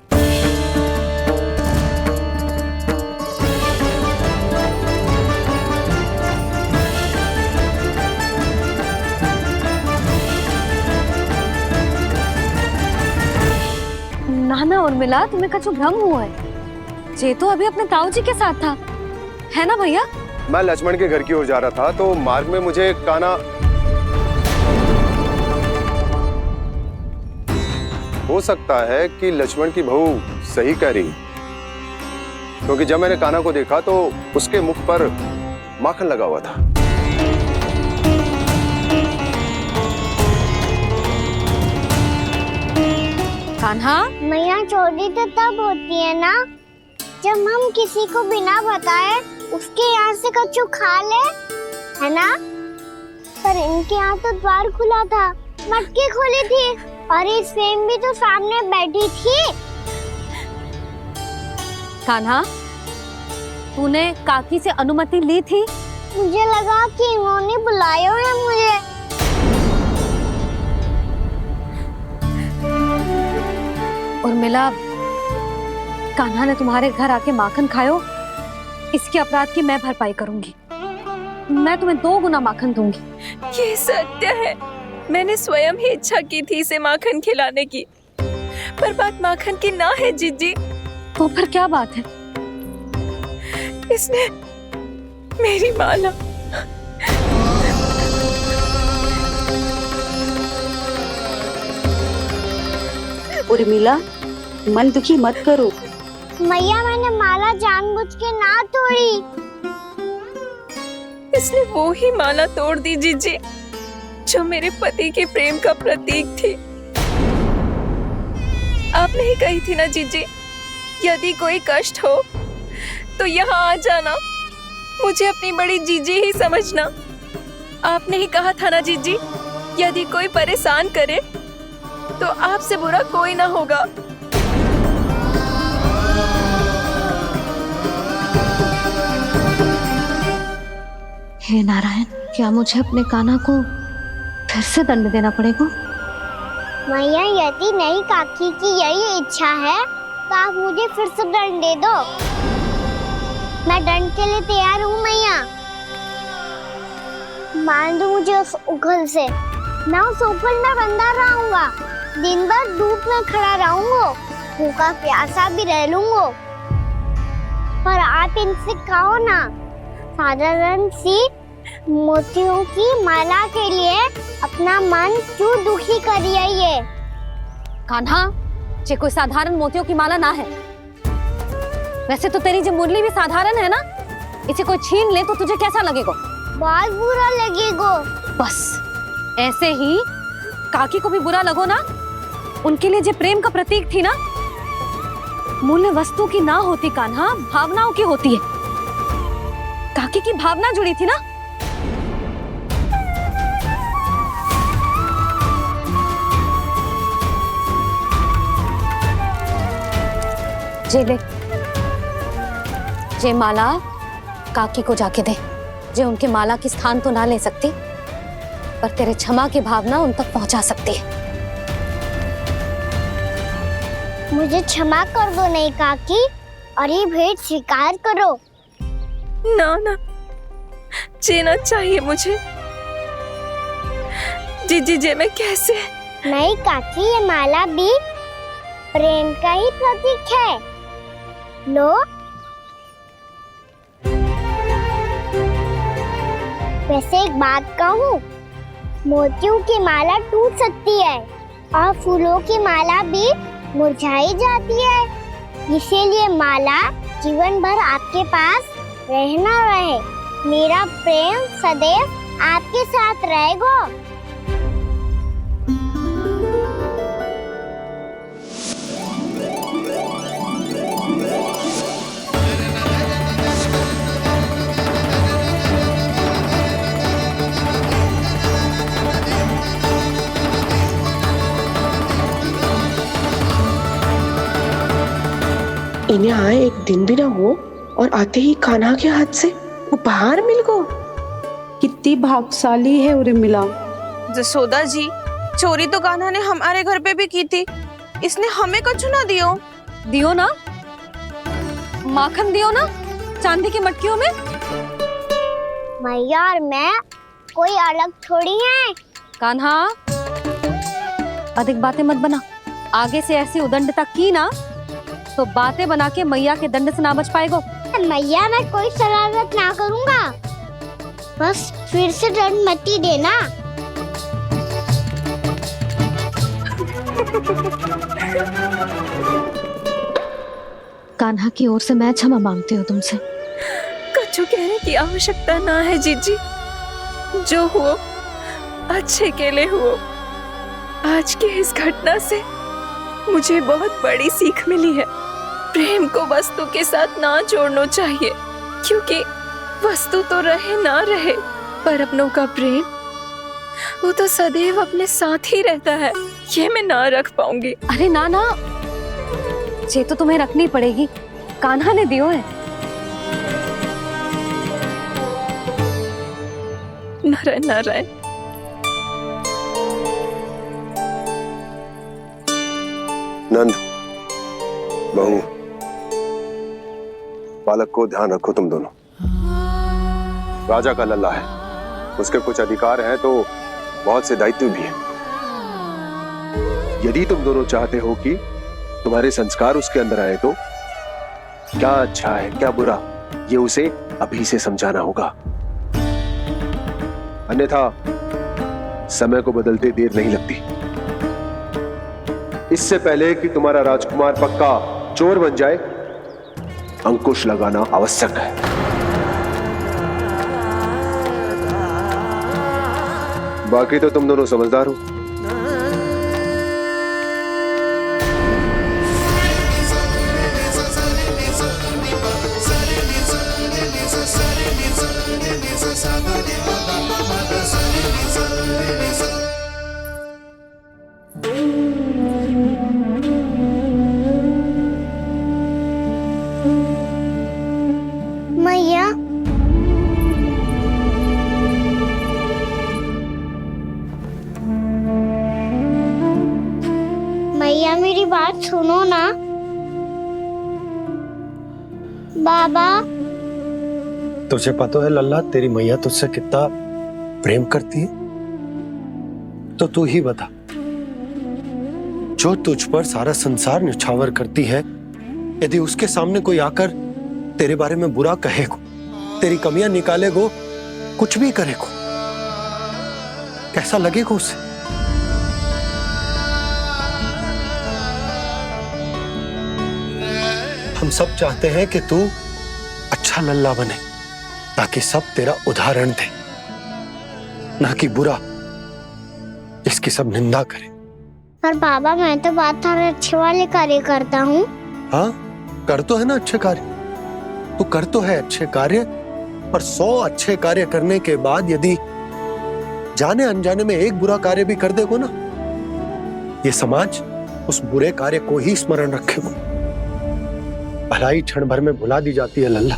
ना ना उर्मिला, तुम्हें कछु भ्रम हुआ है, जे तो अभी अपने ताऊ जी के साथ था, है ना भैया? मैं लक्ष्मण के घर की ओर जा रहा था, तो मार्ग में मुझे कान्हा हो सकता है कि लक्ष्मण की बहू सही कह रही, क्योंकि जब मैंने कान्हा को देखा तो उसके मुख पर माखन लगा हुआ था। कान्हा, मैया चोरी तो तब होती है ना जब हम किसी को बिना बताए उसके यहाँ से कच्चू खा ले, है ना? पर इनके यहाँ तो द्वार खुला था, मटकी खोली थी और इस फेम भी तो सामने बैठी थी। कान्हा, तूने काकी से अनुमति ली थी? मुझे लगा कि इन्होंने बुलाया है मुझे। उर्मिला, कान्हा ने तुम्हारे घर आके माखन खायो, इसके अपराध की मैं भरपाई करूंगी। मैं तुम्हें 2 गुना माखन दूंगी। ये सत्य है, मैंने स्वयं ही इच्छा की थी इसे माखन खिलाने की, पर बात माखन की ना है जीजी। तो फिर क्या बात है? इसने मेरी माला उर्मिला, मन दुखी मत करो। मैया, मैंने माला जानबूझ के ना तोड़ी। इसने वो ही माला तोड़ दी जीजी जो मेरे पति के प्रेम का प्रतीक थी। आपने ही कही थी ना जीजी, यदि कोई कष्ट हो तो यहाँ आ जाना, मुझे अपनी बड़ी जीजी ही समझना। आपने ही कहा था ना जीजी, यदि कोई परेशान करे तो आपसे बुरा कोई ना होगा। हे नारायण, क्या मुझे अपने कान्हा को फिर से दंड देना पड़ेगा? मैया, यदि नहीं काकी की यही इच्छा है तो आप मुझे फिर से दंड दे दो। मैं दंड के लिए तैयार हूँ मैया। मान दो मुझे उस उखल से, मैं उस उखल में बंधा रहूंगा, दिन भर धूप में खड़ा रहूंगा, भूखा प्यासा भी रह लूंगा। पर आप इनसे कहो ना, साधारण सी मोतियों की माला के लिए अपना मन क्यों दुखी करिए? कान्हा, ये कोई साधारण मोतियों की माला ना है। वैसे तो तेरी जो मुरली भी साधारण है ना, इसे कोई छीन ले तो तुझे कैसा लगेगा? बहुत बुरा लगेगा। बस ऐसे ही काकी को भी बुरा लगो ना। उनके लिए जो प्रेम का प्रतीक थी ना, मूल्य वस्तु की ना होती कान्हा, भावनाओं की होती है। काकी की भावना जुड़ी थी ना। जे ले, जे माला काकी को जाके दे। जे उनके माला की स्थान तो ना ले सकती, पर तेरे क्षमा की भावना उन तक पहुंचा सकती है। मुझे क्षमा कर दो नहीं काकी, और ये भेंट स्वीकार करो। ना ना, जीना चाहिए मुझे। जीजी जे मैं कैसे? नहीं काकी, ये माला भी प्रेम का ही प्रतीक है। लो। वैसे एक बात कहूँ, मोतियों की माला टूट सकती है और फूलों की माला भी मुरझाई जाती है। इसीलिए माला जीवन भर आपके पास रहना रहे। मेरा प्रेम सदैव आपके साथ रहेगा। इन्हें आए एक दिन भी ना हो और आते ही कान्हा के हाथ से उपहार मिल गो। कितनी भाग्यशाली है उर्मिला। जसोदा जी, चोरी तो कान्हा ने हमारे घर पे भी की थी, इसने हमें कछु ना दियो। दियो ना, माखन दियो ना, चांदी की मटकियों में। मैया और मैं कोई अलग थोड़ी हैं। कान्हा, अधिक बातें मत बना। आगे से ऐसी उदंडता की ना तो बातें बना के मैया के दंड से ना बच पाएगो। मैया, मैं कोई शरारत ना करूंगा, बस फिर से दंड मत ही देना। कान्हा की ओर से मैं क्षमा मांगती हूँ तुमसे। कछु कहने की आवश्यकता ना है जीजी, जो हुआ अच्छे के लिए हुआ। आज की इस घटना से मुझे बहुत बड़ी सीख मिली है। प्रेम को वस्तु के साथ ना जोड़ना चाहिए, क्योंकि वस्तु तो रहे ना रहे, पर अपनों का प्रेम वो तो सदैव अपने साथ ही रहता है। ये मैं ना रख पाऊंगी। अरे ना ना, ये तो तुम्हें रखनी पड़ेगी, कान्हा ने दियो है। नारायण नारायण। नंद, बहू, बालक को ध्यान रखो तुम दोनों। राजा का लल्ला है, उसके कुछ अधिकार हैं तो बहुत से दायित्व भी हैं। यदि तुम दोनों चाहते हो कि तुम्हारे संस्कार उसके अंदर आए तो क्या अच्छा है क्या बुरा, ये उसे अभी से समझाना होगा। अन्यथा समय को बदलते देर नहीं लगती। इससे पहले कि तुम्हारा राजकुमार पक्का चोर बन जाए, अंकुश लगाना आवश्यक है। बाकी तो तुम दोनों समझदार हो। मैया, मैया मेरी बात सुनो ना। बाबा, तुझे पता है लल्ला, तेरी मैया तुझसे कितना प्रेम करती है, तो तू ही बता, जो तुझ पर सारा संसार न्यौछावर करती है, यदि उसके सामने कोई आकर तेरे बारे में बुरा कहेगो, तेरी कमियां निकालेगो, कुछ भी करेगो, कैसा लगेगा उसे? हम सब चाहते हैं कि तू अच्छा लल्ला बने, ताकि सब तेरा उदाहरण दे, ना कि बुरा जिसकी सब निंदा करे। पर बाबा, मैं तो बात हर अच्छे वाले कार्य करता हूँ। हाँ, कर तो है ना अच्छे कार्य, तू कर तो है अच्छे कार्य, पर 100 अच्छे कार्य करने के बाद यदि जाने अनजाने में एक बुरा कार्य भी कर देगो ना, ये समाज उस बुरे कार्य को ही स्मरण रखेगो। भलाई क्षण भर में भुला दी जाती है लल्ला,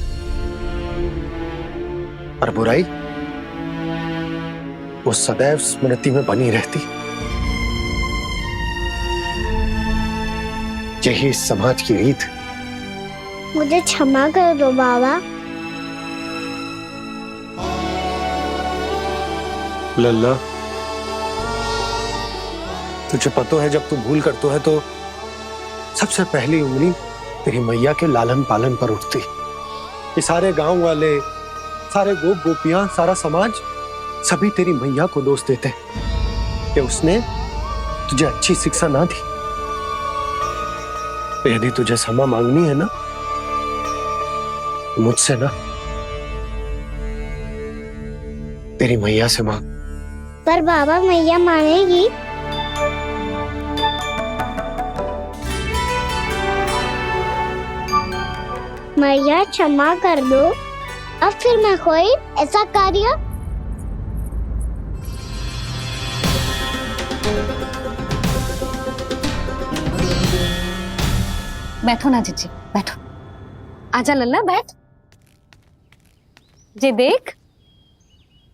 और बुराई वो सदैव स्मृति में बनी रहती। यही इस समाज की रीत। मुझे क्षमा कर दो बाबा। लल्ला, तुझे पता है जब तू भूल करतो है तो सबसे पहली उंगली तेरी मैया के लालन पालन पर उठती। ये सारे गांव वाले, सारे गोप गोपियां, सारा समाज सभी तेरी मैया को दोष देते कि उसने तुझे अच्छी शिक्षा ना दी। तो यदि तुझे क्षमा मांगनी है ना, मुझसे ना, तेरी मैया से मांग। पर बाबा, मैया मानेगी? मैया क्षमा कर दो, अब फिर मैं कोई ऐसा कार्य। बैठो ना जीजी, बैठो। आजा लल्ला, बैठ। जे देख,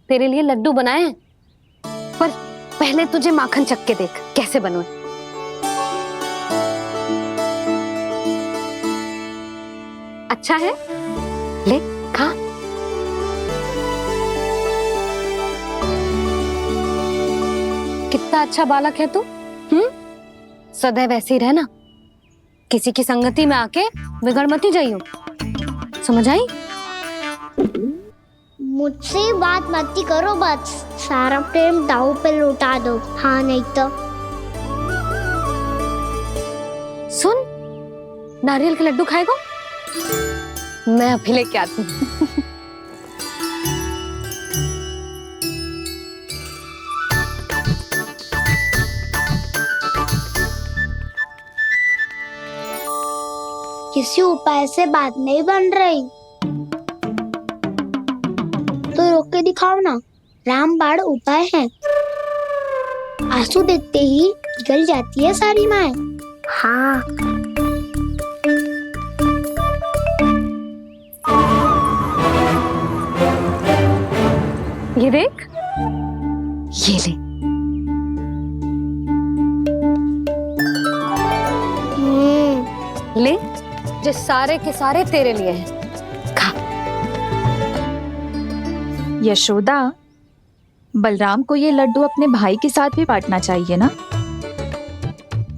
तेरे लिए लड्डू बनाए हैं, पर पहले तुझे माखन चख के देख कैसे बने। अच्छा है, ले खा। कितना अच्छा बालक है तू। सदैव ऐसे ही रहना, किसी की संगति में आके बिगड़ मत जाइयो, समझ आई? मुझसे बात मत करो, बस सारा प्रेम दाव पे लौटा दो। हाँ, नहीं तो सुन, नारियल के लड्डू खाएगा? मैं अभी लेके आती हूँ। किसी उपाय से बात नहीं बन रही तो रोक के दिखाओ ना। रामबाण उपाय है। आंसू देखते ही पिघल जाती है सारी माए। हाँ। ये देख, ये ले। ले, जो सारे के सारे तेरे लिए हैं। खा। यशोदा, बलराम को ये लड्डू अपने भाई के साथ भी बांटना चाहिए ना।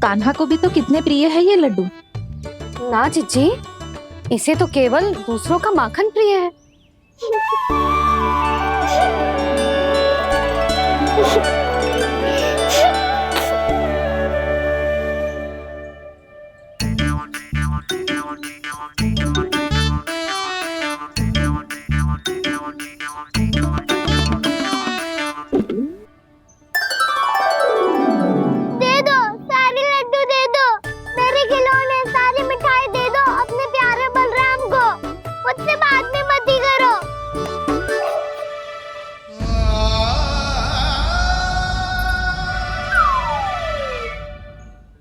कान्हा को भी तो कितने प्रिय है ये लड्डू। ना जीजी, इसे तो केवल दूसरों का माखन प्रिय है।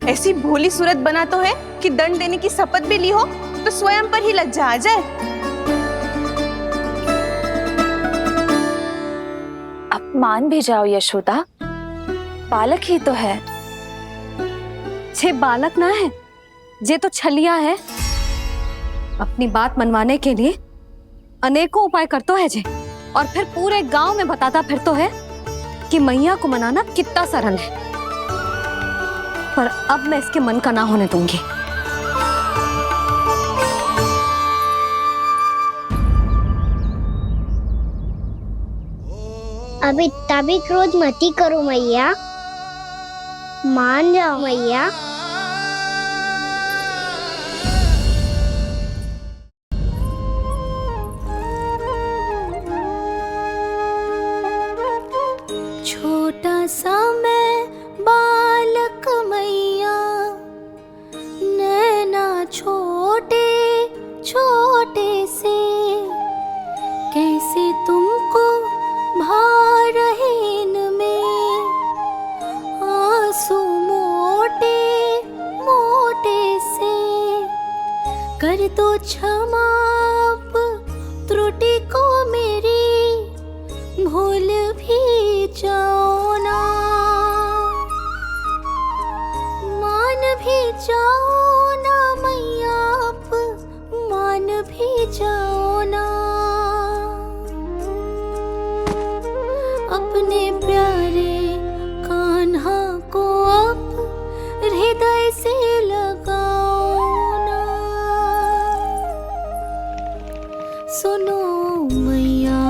ऐसी भोली सूरत बना तो है कि दंड देने की शपथ भी ली हो तो स्वयं पर ही लज्जा आ जाए। अब मान भी जाओ यशोदा, बालक ही तो है। छे बालक ना है, जे तो छलिया है। अपनी बात मनवाने के लिए अनेकों उपाय करतो है जे, और फिर पूरे गांव में बताता फिरतो है कि मैया को मनाना कितना सरल है। पर अब मैं इसके मन का ना होने दूंगी। अब इतना भी क्रोध मती करो मैया, मान जाओ मैया। छोटा सा मैं बालक मैया, नैना छोटे छोटे से, कैसे तुमको भा रहे इनमें आंसू मोटे मोटे से। कर दो क्षमा त्रुटि को मेरी, भूल भी जाओ ना, मान भी जाओ ना मैया, आप मान भी जाओ ना। अपने प्यारे कान्हा को अब हृदय से लगाओ ना। सुनो मैया,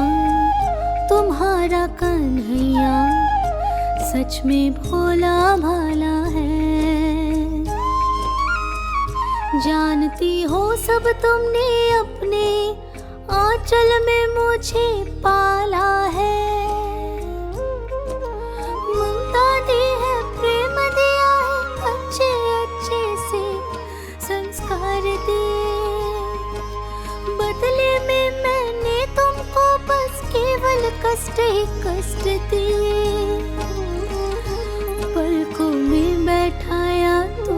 तुम्हारा कन्हैया सच में भोला भाला है। जानती हो सब तुमने अपने आंचल में मुझे पाला है। ममता दी है, प्रेम दिया है, अच्छे अच्छे से संस्कार दिए। बदले में मैंने तुमको बस केवल कष्ट ही कष्ट दिए। पलकों में बैठाया तो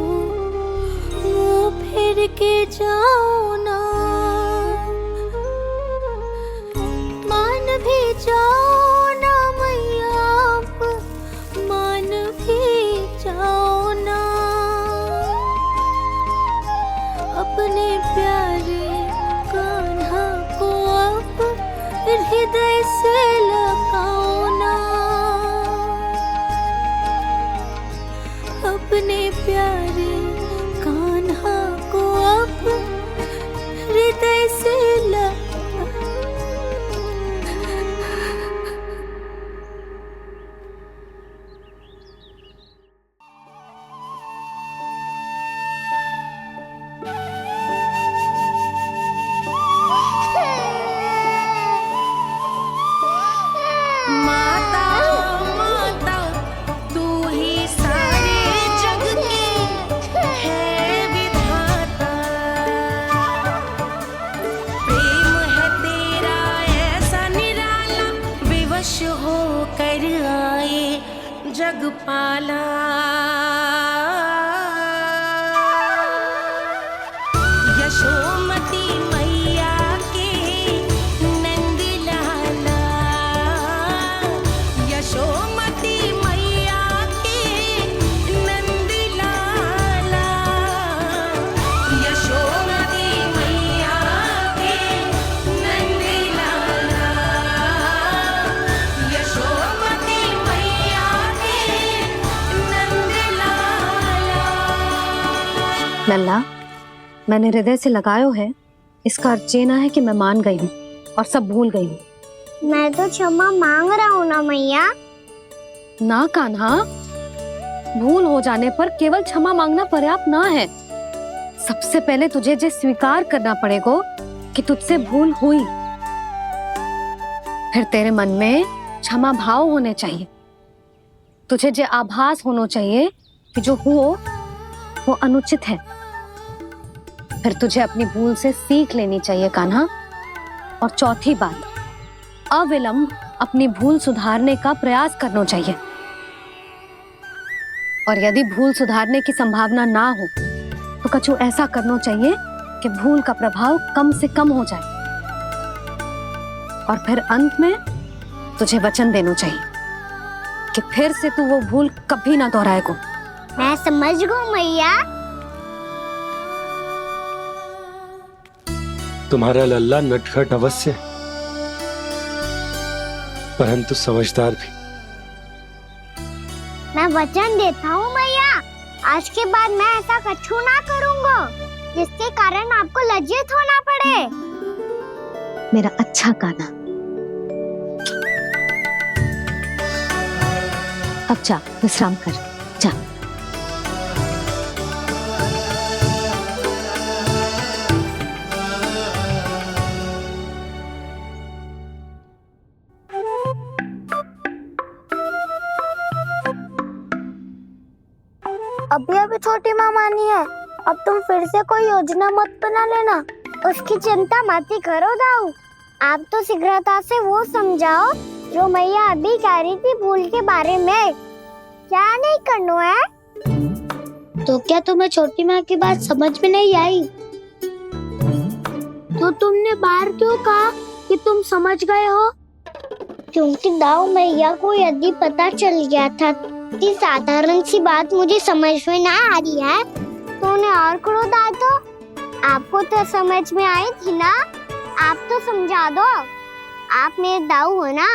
मुँह फेर के जाओ ना, मान भी जाओ ना मैया, आप मान भी जाओ ना। अपने प्यारे कान्हा को अब हृदय से लगाओ ना। अपने प्यारे कान्हा को अब हृदय से माता माता तू ही सारे जग की खुश हो कर आए जगपाला। यशोमती मैया के नंद लाला, यशोमती मैया के नंद लाला, यशोमती मैया के नंद लाला, यशोमती मैया के नंद लाला। लल्ला, मैंने हृदय से लगायो है, इसका अर्थ ये ना है कि मैं मान गई हूँ और सब भूल गई हूँ। मैं तो क्षमा मांग रहा हूँ ना मैया। ना कान्हा, भूल हो जाने पर केवल क्षमा मांगना पर्याप्त ना है। सबसे पहले तुझे जो स्वीकार करना पड़ेगा कि तुझसे भूल हुई, फिर तेरे मन में क्षमा भाव होने चाहिए। तुझे जो आभास होना चाहिए कि जो हुआ वो अनुचित है। फिर तुझे अपनी भूल से सीख लेनी चाहिए कान्हा। और चौथी बात, अविलंब अपनी भूल सुधारने का प्रयास करना चाहिए। और यदि भूल सुधारने की संभावना ना हो तो कछु ऐसा करना चाहिए कि भूल का प्रभाव कम से कम हो जाए। और फिर अंत में तुझे वचन देना चाहिए कि फिर से तू वो भूल कभी ना दोहराएगा। मैं समझ गई मैया। तुम्हारा लल्ला नटखट अवश्य है, परंतु समझदार भी। मैं वचन देता हूँ मैया, आज के बाद मैं ऐसा कछु ना करूँगा जिसके कारण आपको लज्जित होना पड़े। मेरा अच्छा कान्हा, अब जा विश्राम कर, जा। अभी अभी छोटी माँ मानी है, अब तुम फिर से कोई योजना मत बना लेना। उसकी चिंता मत ही करो दाऊ। आप तो शीघ्रता से वो समझाओ जो मैया अभी कह रही थी भूल के बारे में। क्या नहीं करना है? तो क्या तुम्हें छोटी माँ की बात समझ में नहीं आई? तो तुमने बाहर क्यों कहा कि तुम समझ गए हो? क्योंकि दाऊ मैया को यदि पता चल गया था कि साधारण सी बात मुझे समझ में ना आ रही है तो उन्हें और क्रोध आए तो आपको तो समझ में आई थी ना। आप तो समझा दो, आप मेरे दाऊ हो ना।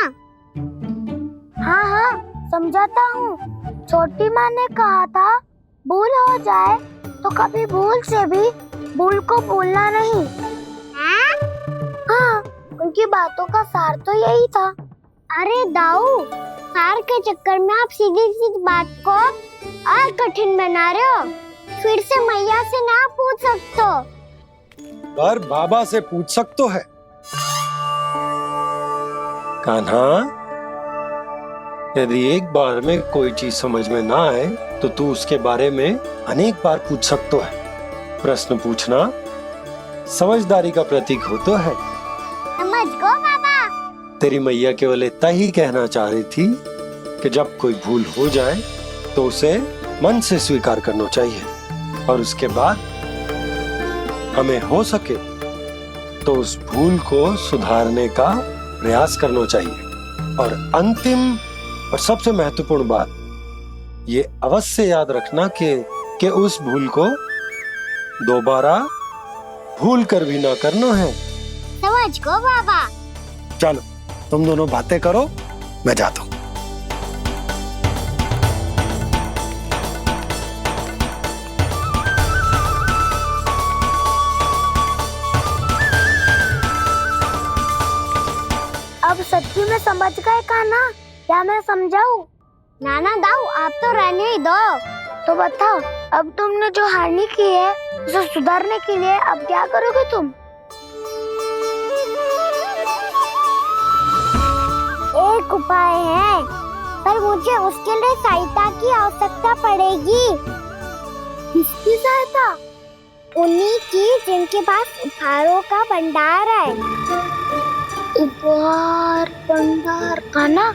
हाँ हाँ समझाता हूँ। छोटी माँ ने कहा था भूल हो जाए तो कभी भूल से भी भूल को भूलना नहीं। हाँ उनकी बातों का सार तो यही था। अरे दाऊ, सार के चक्कर में आप सीधी सीधी बात को और कठिन बना रहे हो। फिर से मैया से ना पूछ सकते हो, पर बाबा से पूछ सकते है। कान्हा, यदि एक बार में कोई चीज समझ में ना आए तो तू उसके बारे में अनेक बार पूछ सकते है। प्रश्न पूछना समझदारी का प्रतीक होता है। समझ गो बाबा। तेरी मैया केवल इतना ही कहना चाह रही थी कि जब कोई भूल हो जाए तो उसे मन से स्वीकार करना चाहिए और उसके बाद हमें हो सके तो उस भूल को सुधारने का प्रयास करना चाहिए। और अंतिम और सबसे महत्वपूर्ण बात ये अवश्य याद रखना कि उस भूल को दोबारा भूल कर भी ना करना है। समझ गो बाबा। चलो तुम दोनों बातें करो, मैं जाता हूँ। अब सच्ची में समझ गए कान्हा? क्या मैं समझाऊं? नाना दाऊ, आप तो रहने ही दो। तो बताओ, अब तुमने जो हानि की है उसे सुधारने के लिए अब क्या करोगे तुम? एक उपाय है, पर मुझे उसके लिए सहायता की आवश्यकता पड़ेगी। किसकी सहायता? उन्हीं की जिनके पास उपहारों का भंडार है। उपहार भंडार? पर कान्हा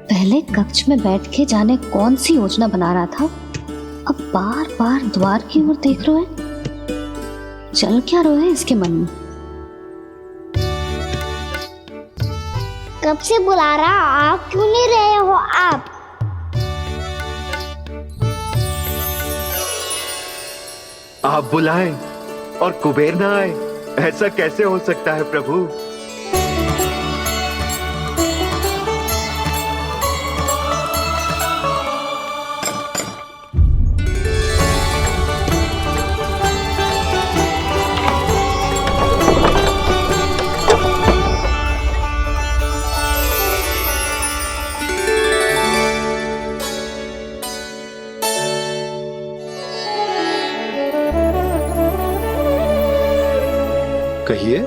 पहले कक्ष में बैठ के जाने कौन सी योजना बना रहा था, अब बार बार द्वार की ओर देख रहे हैं। चल क्या रहे हैं इसके मन में? कब से बुला रहा, आप क्यों नहीं रहे हो? आप बुलाएं और कुबेर ना आए, ऐसा कैसे हो सकता है प्रभु? कहिए,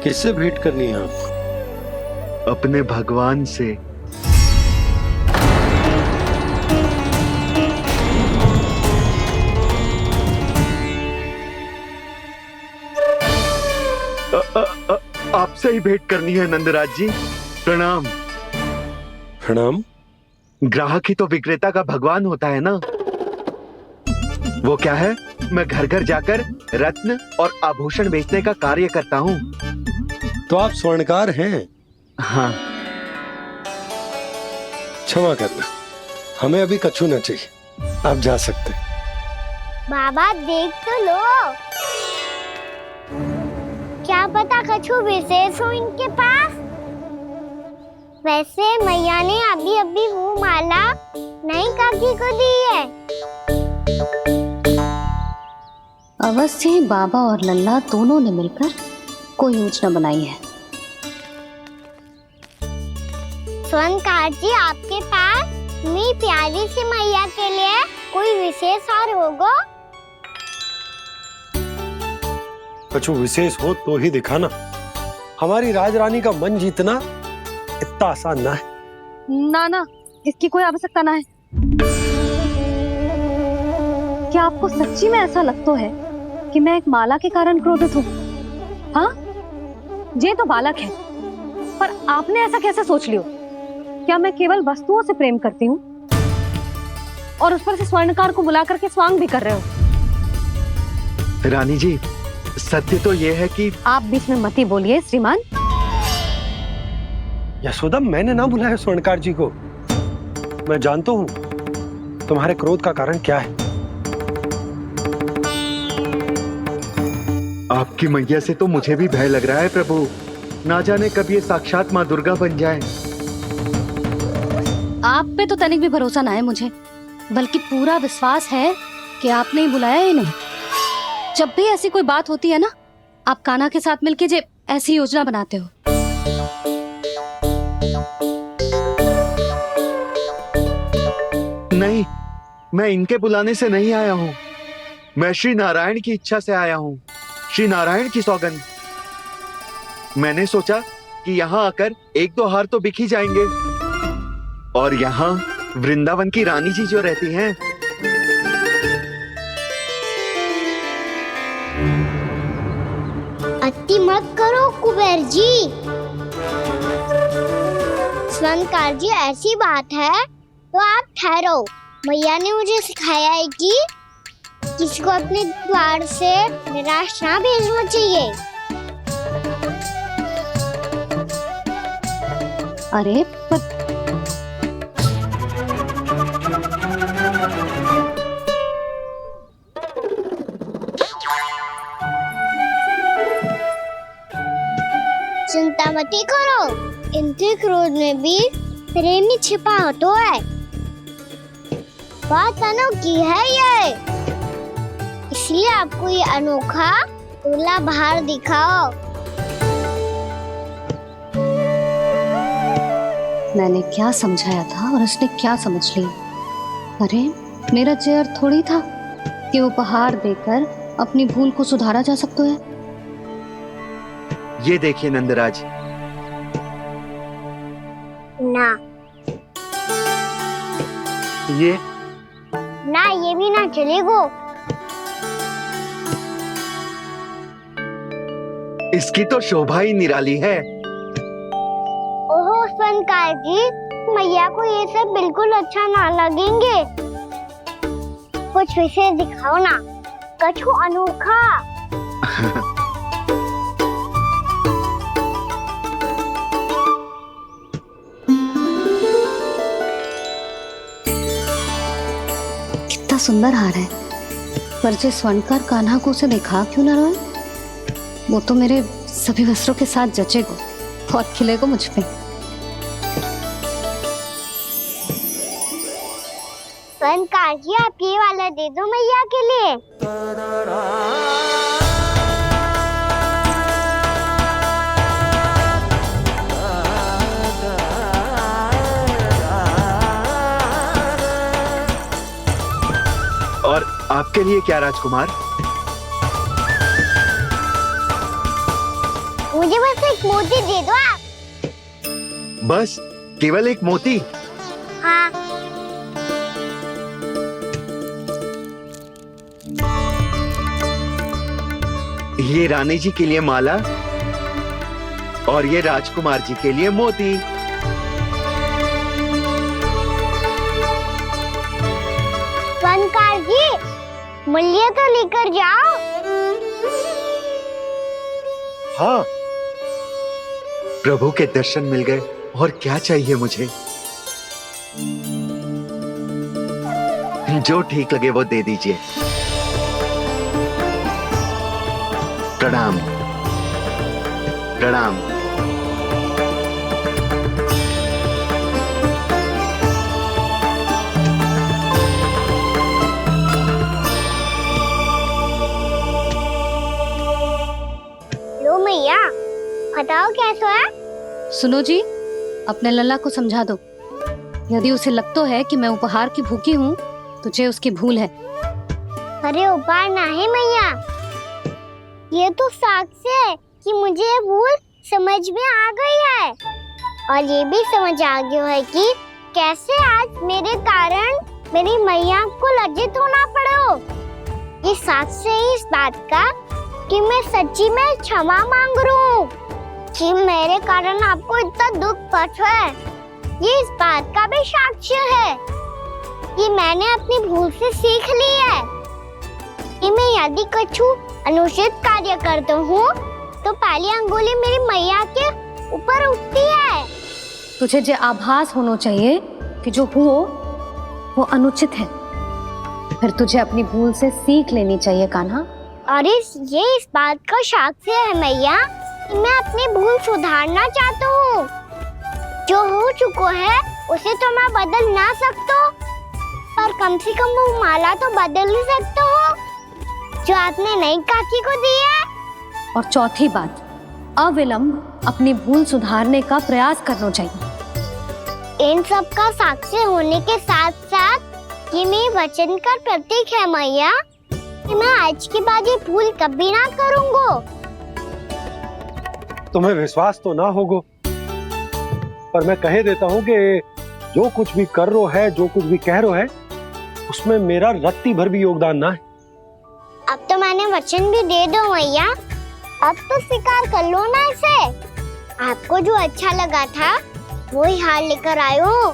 किससे भेंट करनी है आपको? अपने भगवान से। आपसे ही भेंट करनी है नंदराज जी। प्रणाम। प्रणाम। ग्राहक ही तो विक्रेता का भगवान होता है ना। वो क्या है, मैं घर घर जाकर रत्न और आभूषण बेचने का कार्य करता हूँ। तो आप स्वर्णकार हैं? हाँ। क्षमा करना, हमें अभी कछु न चाहिए, आप जा सकते। बाबा देख तो लो, क्या पता कछु विशेष हो इनके पास। वैसे मैया ने अभी अभी वो माला नई काकी को दी है। अवश्य ही बाबा और लल्ला दोनों ने मिलकर कोई योजना बनाई है। स्वर्णकार जी, आपके पास मेरी प्यारी सी मैया के लिए कोई विशेष हार होगा? कछु विशेष हो तो ही दिखाना। हमारी राजरानी का मन जीतना इतना आसान ना है। ना, इसकी कोई आवश्यकता ना है। क्या आपको सच्ची में ऐसा लगता है कि मैं एक माला के कारण क्रोधित हूँ? हाँ, ये तो बालक है, पर आपने ऐसा कैसे सोच लियो? क्या मैं केवल वस्तुओं से प्रेम करती हूँ और उस पर से स्वर्णकार को बुला करके स्वांग भी कर रहे हो? रानी जी, सत्य तो ये है कि आप बीच में मत ही बोलिए श्रीमान। यशोदा, मैंने ना बुलाया स्वर्णकार जी को। मैं जानता हूँ तुम्हारे क्रोध का कारण क्या है। आपकी मैया से तो मुझे भी भय लग रहा है प्रभु। ना जाने कब ये साक्षात माँ दुर्गा बन जाए। आप पे तो तनिक भी भरोसा ना है मुझे, बल्कि पूरा विश्वास है कि आपने ही बुलाया है इन्हें। जब भी ऐसी कोई बात होती है ना, आप कान्हा के साथ मिलके जे ऐसी योजना बनाते हो। नहीं, मैं इनके बुलाने से नहीं आया हूँ। मैं श्री नारायण की इच्छा से आया हूँ। श्री नारायण की सौगंध। मैंने सोचा कि यहाँ आकर एक दो हार तो बिक ही जाएंगे। और यहाँ वृंदावन की रानी जी जो रहती हैं, अति मत करो कुबेर जी। स्वर्णकार जी, ऐसी बात है तो आप ठहरो। मैया ने मुझे सिखाया है कि किसी को अपने द्वार से निराश ना भेजना चाहिए। अरे पर चिंता मत करो, इनके क्रोध में भी प्रेमी छिपा तो है। बात अनोखी है ये, इसलिए आपको ये अनोखा दूल्हा बाहर दिखाओ। मैंने क्या समझाया था और उसने क्या समझ लिया। अरे मेरा चेयर थोड़ी था कि उपहार देकर अपनी भूल को सुधारा जा सकता है। ये देखिए नंदराज, ना ये ना, ये भी ना चलेगो। इसकी तो शोभा ही निराली है। ओहो स्वनकार जी, मैया को ये सब बिल्कुल अच्छा ना लगेंगे। कुछ विशेष दिखाओ ना, कछु अनोखा। कितना सुंदर हार है, पर जो स्वर्णकार कान्हा को उसे दिखा क्यों ना रहा है? वो तो मेरे सभी वस्त्रों के साथ जचेगा और खिलेगा मुझ पे। स्वनकार जी, आप ये वाला दे दो मैया के लिए। और आपके लिए क्या राजकुमार? मुझे बस एक मोती दे दो आप। बस केवल एक मोती? हाँ। ये रानी जी के लिए माला और ये राजकुमार जी के लिए मोती। स्वनकार जी, मूल्य तो लेकर जाओ। हाँ, प्रभु के दर्शन मिल गए और क्या चाहिए मुझे। जो ठीक लगे वो दे दीजिए। प्रणाम प्रणाम। लो मैया, बताओ कैसा है? सुनो जी, अपने लल्ला को समझा दो। यदि उसे लगता है कि मैं उपहार की भूखी हूँ, तुझे उसकी भूल है। अरे उपहार ना है मैया, ये तो साक्ष्य है कि मुझे ये भूल समझ में आ गई है, और ये भी समझ आ गया है कि कैसे आज मेरे कारण मेरी मैया को लज्जित होना पड़ो। ये साक्ष्य है इस बात का कि मैं सच्ची में क्षमा मांग रहा हूँ कि मेरे कारण आपको इतना दुख पहुंचा है। ये इस बात का भी साक्ष्य है कि मैंने अपनी भूल से सीख ली है कि मैं यदि कुछ अनुचित कार्य करता हूँ तो पहली अंगुली मेरी मैया के ऊपर उठती है। तुझे जो आभास होना चाहिए कि जो हुआ वो अनुचित है, फिर तुझे अपनी भूल से सीख लेनी चाहिए कान्हा। और ये इस बात का साक्ष्य है मैया कि मैं अपनी भूल सुधारना चाहता हूँ। जो हो चुका है उसे तो मैं बदल ना सकता, पर कम से कम वो माला तो बदल ही सकता हूँ जो आपने नई काकी को दी है। और चौथी बात, अविलंब अपनी भूल सुधारने का प्रयास करना चाहिए। इन सब का साक्ष्य होने के साथ साथ ये मेरे वचन का प्रतीक है मैया कि मैं आज के बाद ये भूल कभी ना करूँगा। तुम्हें विश्वास तो ना होगा, पर मैं कह देता हूँ कि जो कुछ भी कर रो है, जो कुछ भी कह रो है, उसमें मेरा रत्ती भर भी योगदान ना है। अब तो मैंने वचन भी दे दो मैया, अब तो स्वीकार कर लो ना इसे। आपको जो अच्छा लगा था वही हार लेकर आयो,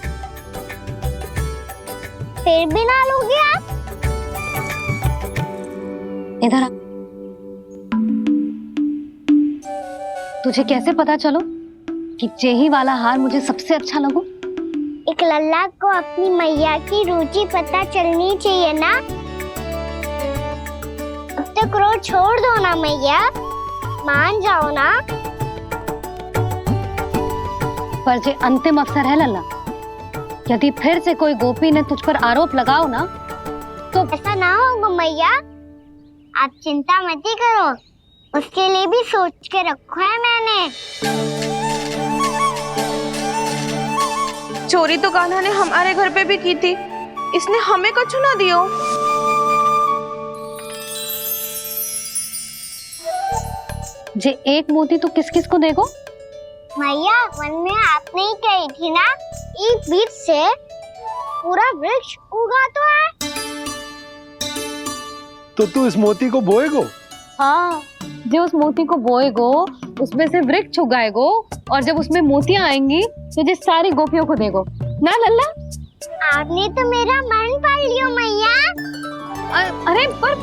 फिर भी ना लोगे आप? इधर आ। तुझे कैसे पता चलो कि जेही वाला हार मुझे सबसे अच्छा लगो? एक लल्ला को अपनी मैया की रुचि पता चलनी चाहिए ना। अब तो क्रोध छोड़ दो ना मैया, मान जाओ ना। पर जे अंतिम अवसर है लल्ला, यदि फिर से कोई गोपी ने तुझ पर आरोप लगाओ ना तो ऐसा ना होगा मैया, आप चिंता मत करो, उसके लिए भी सोच के रखा है मैंने। चोरी तो कान्हा ने हमारे घर पे भी की थी, इसने हमें कछु ना दियो। जे एक मोती तो किस किस को देगो? मैया वन में आपने ही कही थी ना, एक बीज से पूरा वृक्ष उगा तो है। तो तू इस मोती को बोएगो? हाँ, जो उस मोती को बोएगो उसमें से वृक्ष उगाएगो, और जब उसमें मोतियां आएंगी तो जिस सारी गोपियों को देगो ना लल्ला। आपने तो मेरा मन पढ़ लियो मैया। अरे पर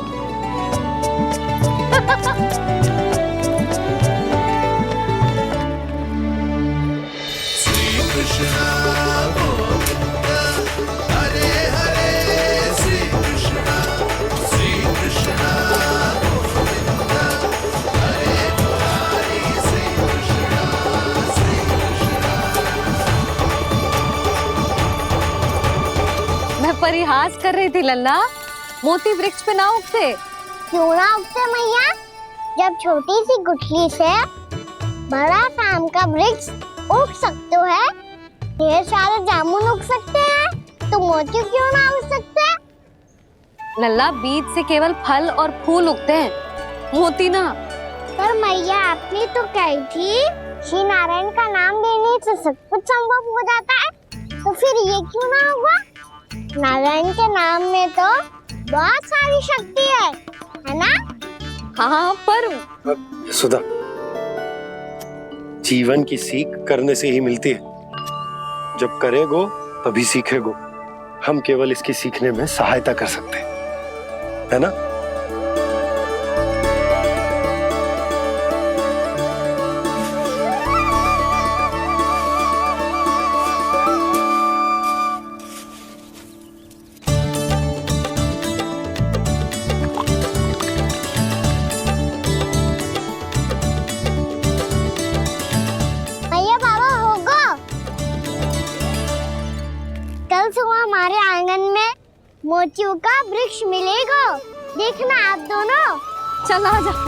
परिहास कर रही थी लल्ला, मोती वृक्ष पे ना उगते। क्यों ना उगते मैया? जब छोटी सी गुठली से बड़ा आम का वृक्ष उग सकते है, ढेर सारे जामुन उग सकते हैं, तो मोती क्यों ना उग सकते? लल्ला, बीज से केवल फल और फूल उगते हैं, मोती ना। पर मैया आपने तो कही थी श्री नारायण का नाम लेने से सब कुछ संभव हो जाता है, तो फिर ये क्यों ना हुआ? नारायण के नाम में तो बहुत सारी शक्ति है ना? हाँ, पर सुधा, जीवन की सीख करने से ही मिलती है। जब करेगो तभी सीखेगो। हम केवल इसकी सीखने में सहायता कर सकते हैं, है ना? हमारे आंगन में मोतियों का वृक्ष मिलेगा, देखना आप दोनों। चल आजा।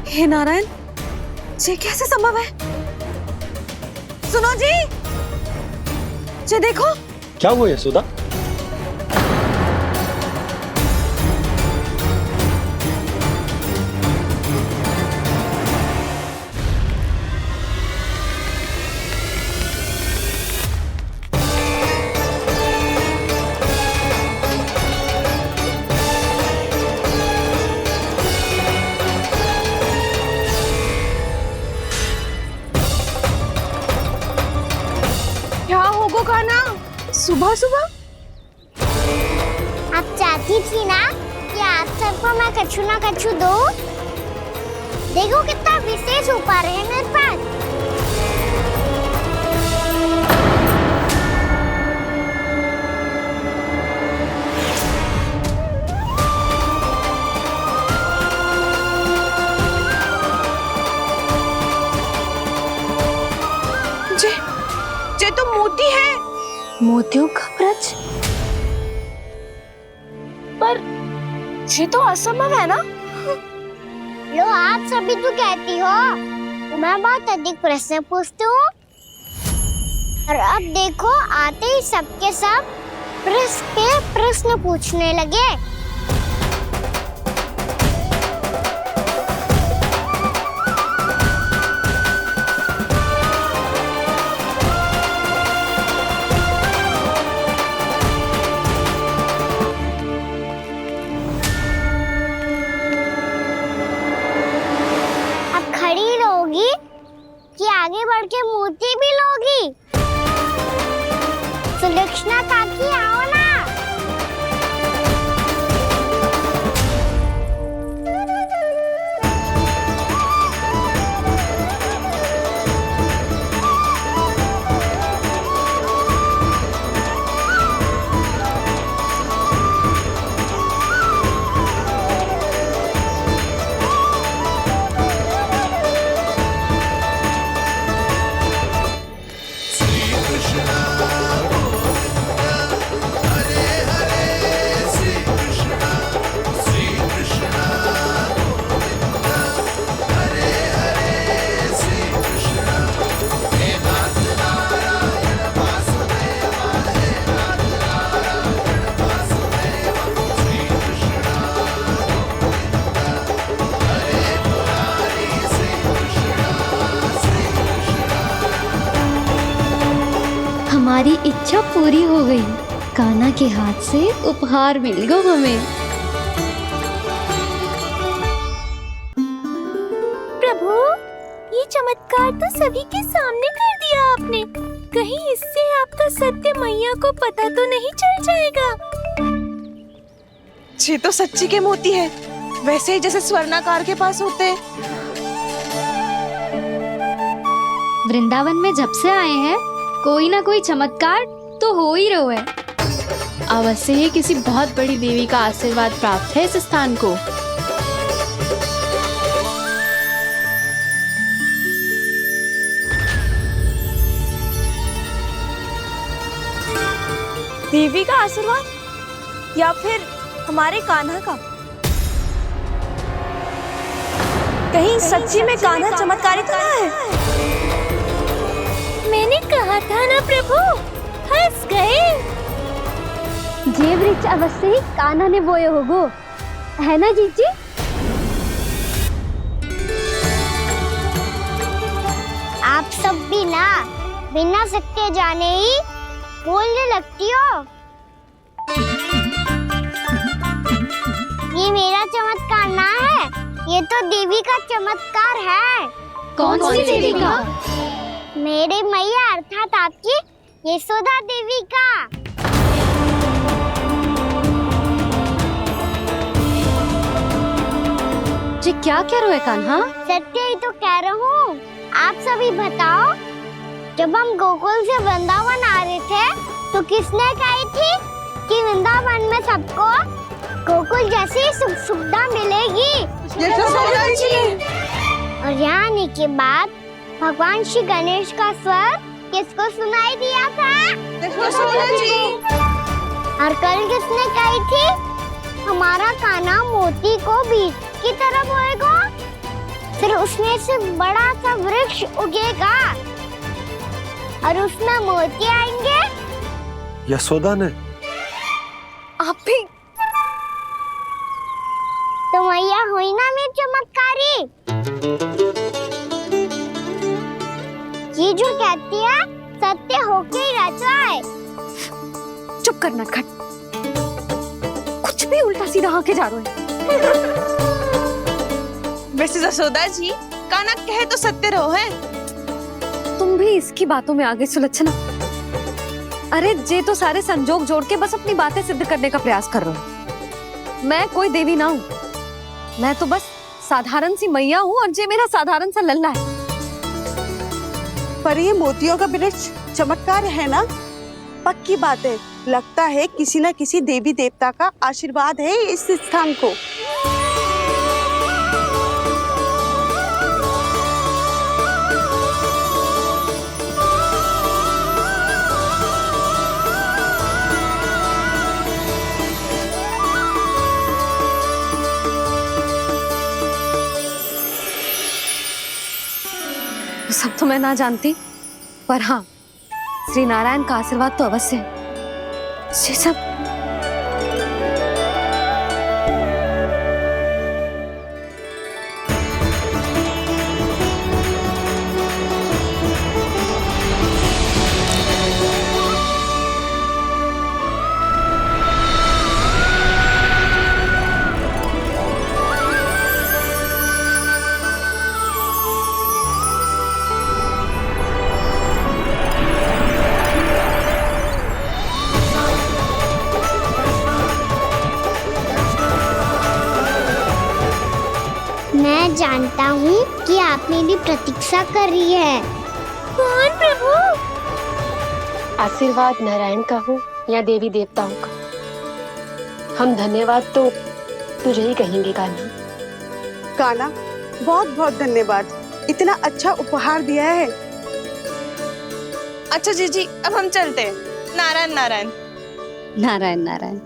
हे नारायण, ये कैसे संभव है? सुनो जी, ये देखो। क्या हुआ यशोदा? सुबह सुबह आप चाहती थी ना कि आप सबको मैं कछु ना कछु दूं? देखो कितना विशेष उपहार है मेरे पास। ये तो मोती है। मोतियों का ब्रज? पर ये तो असंभव है ना? लो, आप सभी तो कहती हो, तो मैं बहुत अधिक प्रश्न पूछती हूँ, और अब देखो आते ही सबके सब प्रश्न पे प्रश्न पूछने लगे। कि आगे बढ़ के मूर्ति भी लोगी। सुलक्षणा काकी आओ ना। हमारी इच्छा पूरी हो गई। कान्हा के हाथ से उपहार मिल गया हमें। प्रभु, ये चमत्कार तो सभी के सामने कर दिया आपने। कहीं इससे आपका सत्य मैया को पता तो नहीं चल जाएगा? ये तो सच्ची के मोती है, वैसे ही जैसे स्वर्णाकार के पास होते हैं। वृंदावन में जब से आए हैं कोई ना कोई चमत्कार तो हो ही रहा है। अवश्य ही किसी बहुत बड़ी देवी का आशीर्वाद प्राप्त है इस स्थान को। देवी का आशीर्वाद या फिर हमारे कान्हा का? कहीं सच्ची में कान्हा चमत्कारी तो ना है? मैंने कहा था ना प्रभु, हंस गए। ये वृक्ष अवश्य ही कान्हा ने बोए होगो, है ना जीजी? आप सब भी ना बिना सत्य जाने ही बोलने लगती हो। ये मेरा चमत्कार ना है, ये तो देवी का चमत्कार है। कौन सी देवी का? मेरे मैया अर्थात आपकी यशोदा देवी का। जी क्या कह रहे हो कान्हा? सत्य ही तो कह रहा हूँ। आप सभी बताओ, जब हम गोकुल से वृंदावन आ रहे थे तो किसने कही थी कि वृंदावन में सबको गोकुल जैसी सुख सुविधा मिलेगी? यशोदा जी। और यहाँ आने के बाद भगवान श्री गणेश का स्वर किसको सुनाई दिया था? यशोदा जी। और कल किसने कही थी हमारा कान्हा मोती को बीज की तरह बोएगा, फिर उसमें से बड़ा सा वृक्ष उगेगा और उसमें मोती आएंगे? यशोदा ने? आप भी तो मैया हुई ना मेरी चमत्कारी। ये जो कहती है सत्य होके ही रहता है। चुप करना खट, कुछ भी उल्टा सीधा आके जा रहे हैं। वैसे यशोदा जी, कान्हा कहे तो सत्य रहो है। तुम भी इसकी बातों में आगे सुलक्षणा। अरे जे तो सारे संजोग जोड़ के बस अपनी बातें सिद्ध करने का प्रयास कर रहे हो। मैं कोई देवी ना हूँ, मैं तो बस साधारण सी मैया हूँ और जे मेरा साधारण सा लल्ला है। पर ये मोतियों का वृक्ष चमत्कार है ना? पक्की बात है, लगता है किसी न किसी देवी देवता का आशीर्वाद है इस स्थान को। सब तो मैं ना जानती, पर हाँ, श्री नारायण का आशीर्वाद तो अवश्य है। ये सब मैं जानता हूँ कि आप मेरी प्रतीक्षा कर रही है। कौन प्रभु? आशीर्वाद नारायण का हो या देवी देवताओं का, हम धन्यवाद तो तुझे ही कहेंगे कान्हा। कान्हा, बहुत बहुत धन्यवाद, इतना अच्छा उपहार दिया है। अच्छा जीजी, अब हम चलते हैं। नारायण नारायण। नारायण नारायण।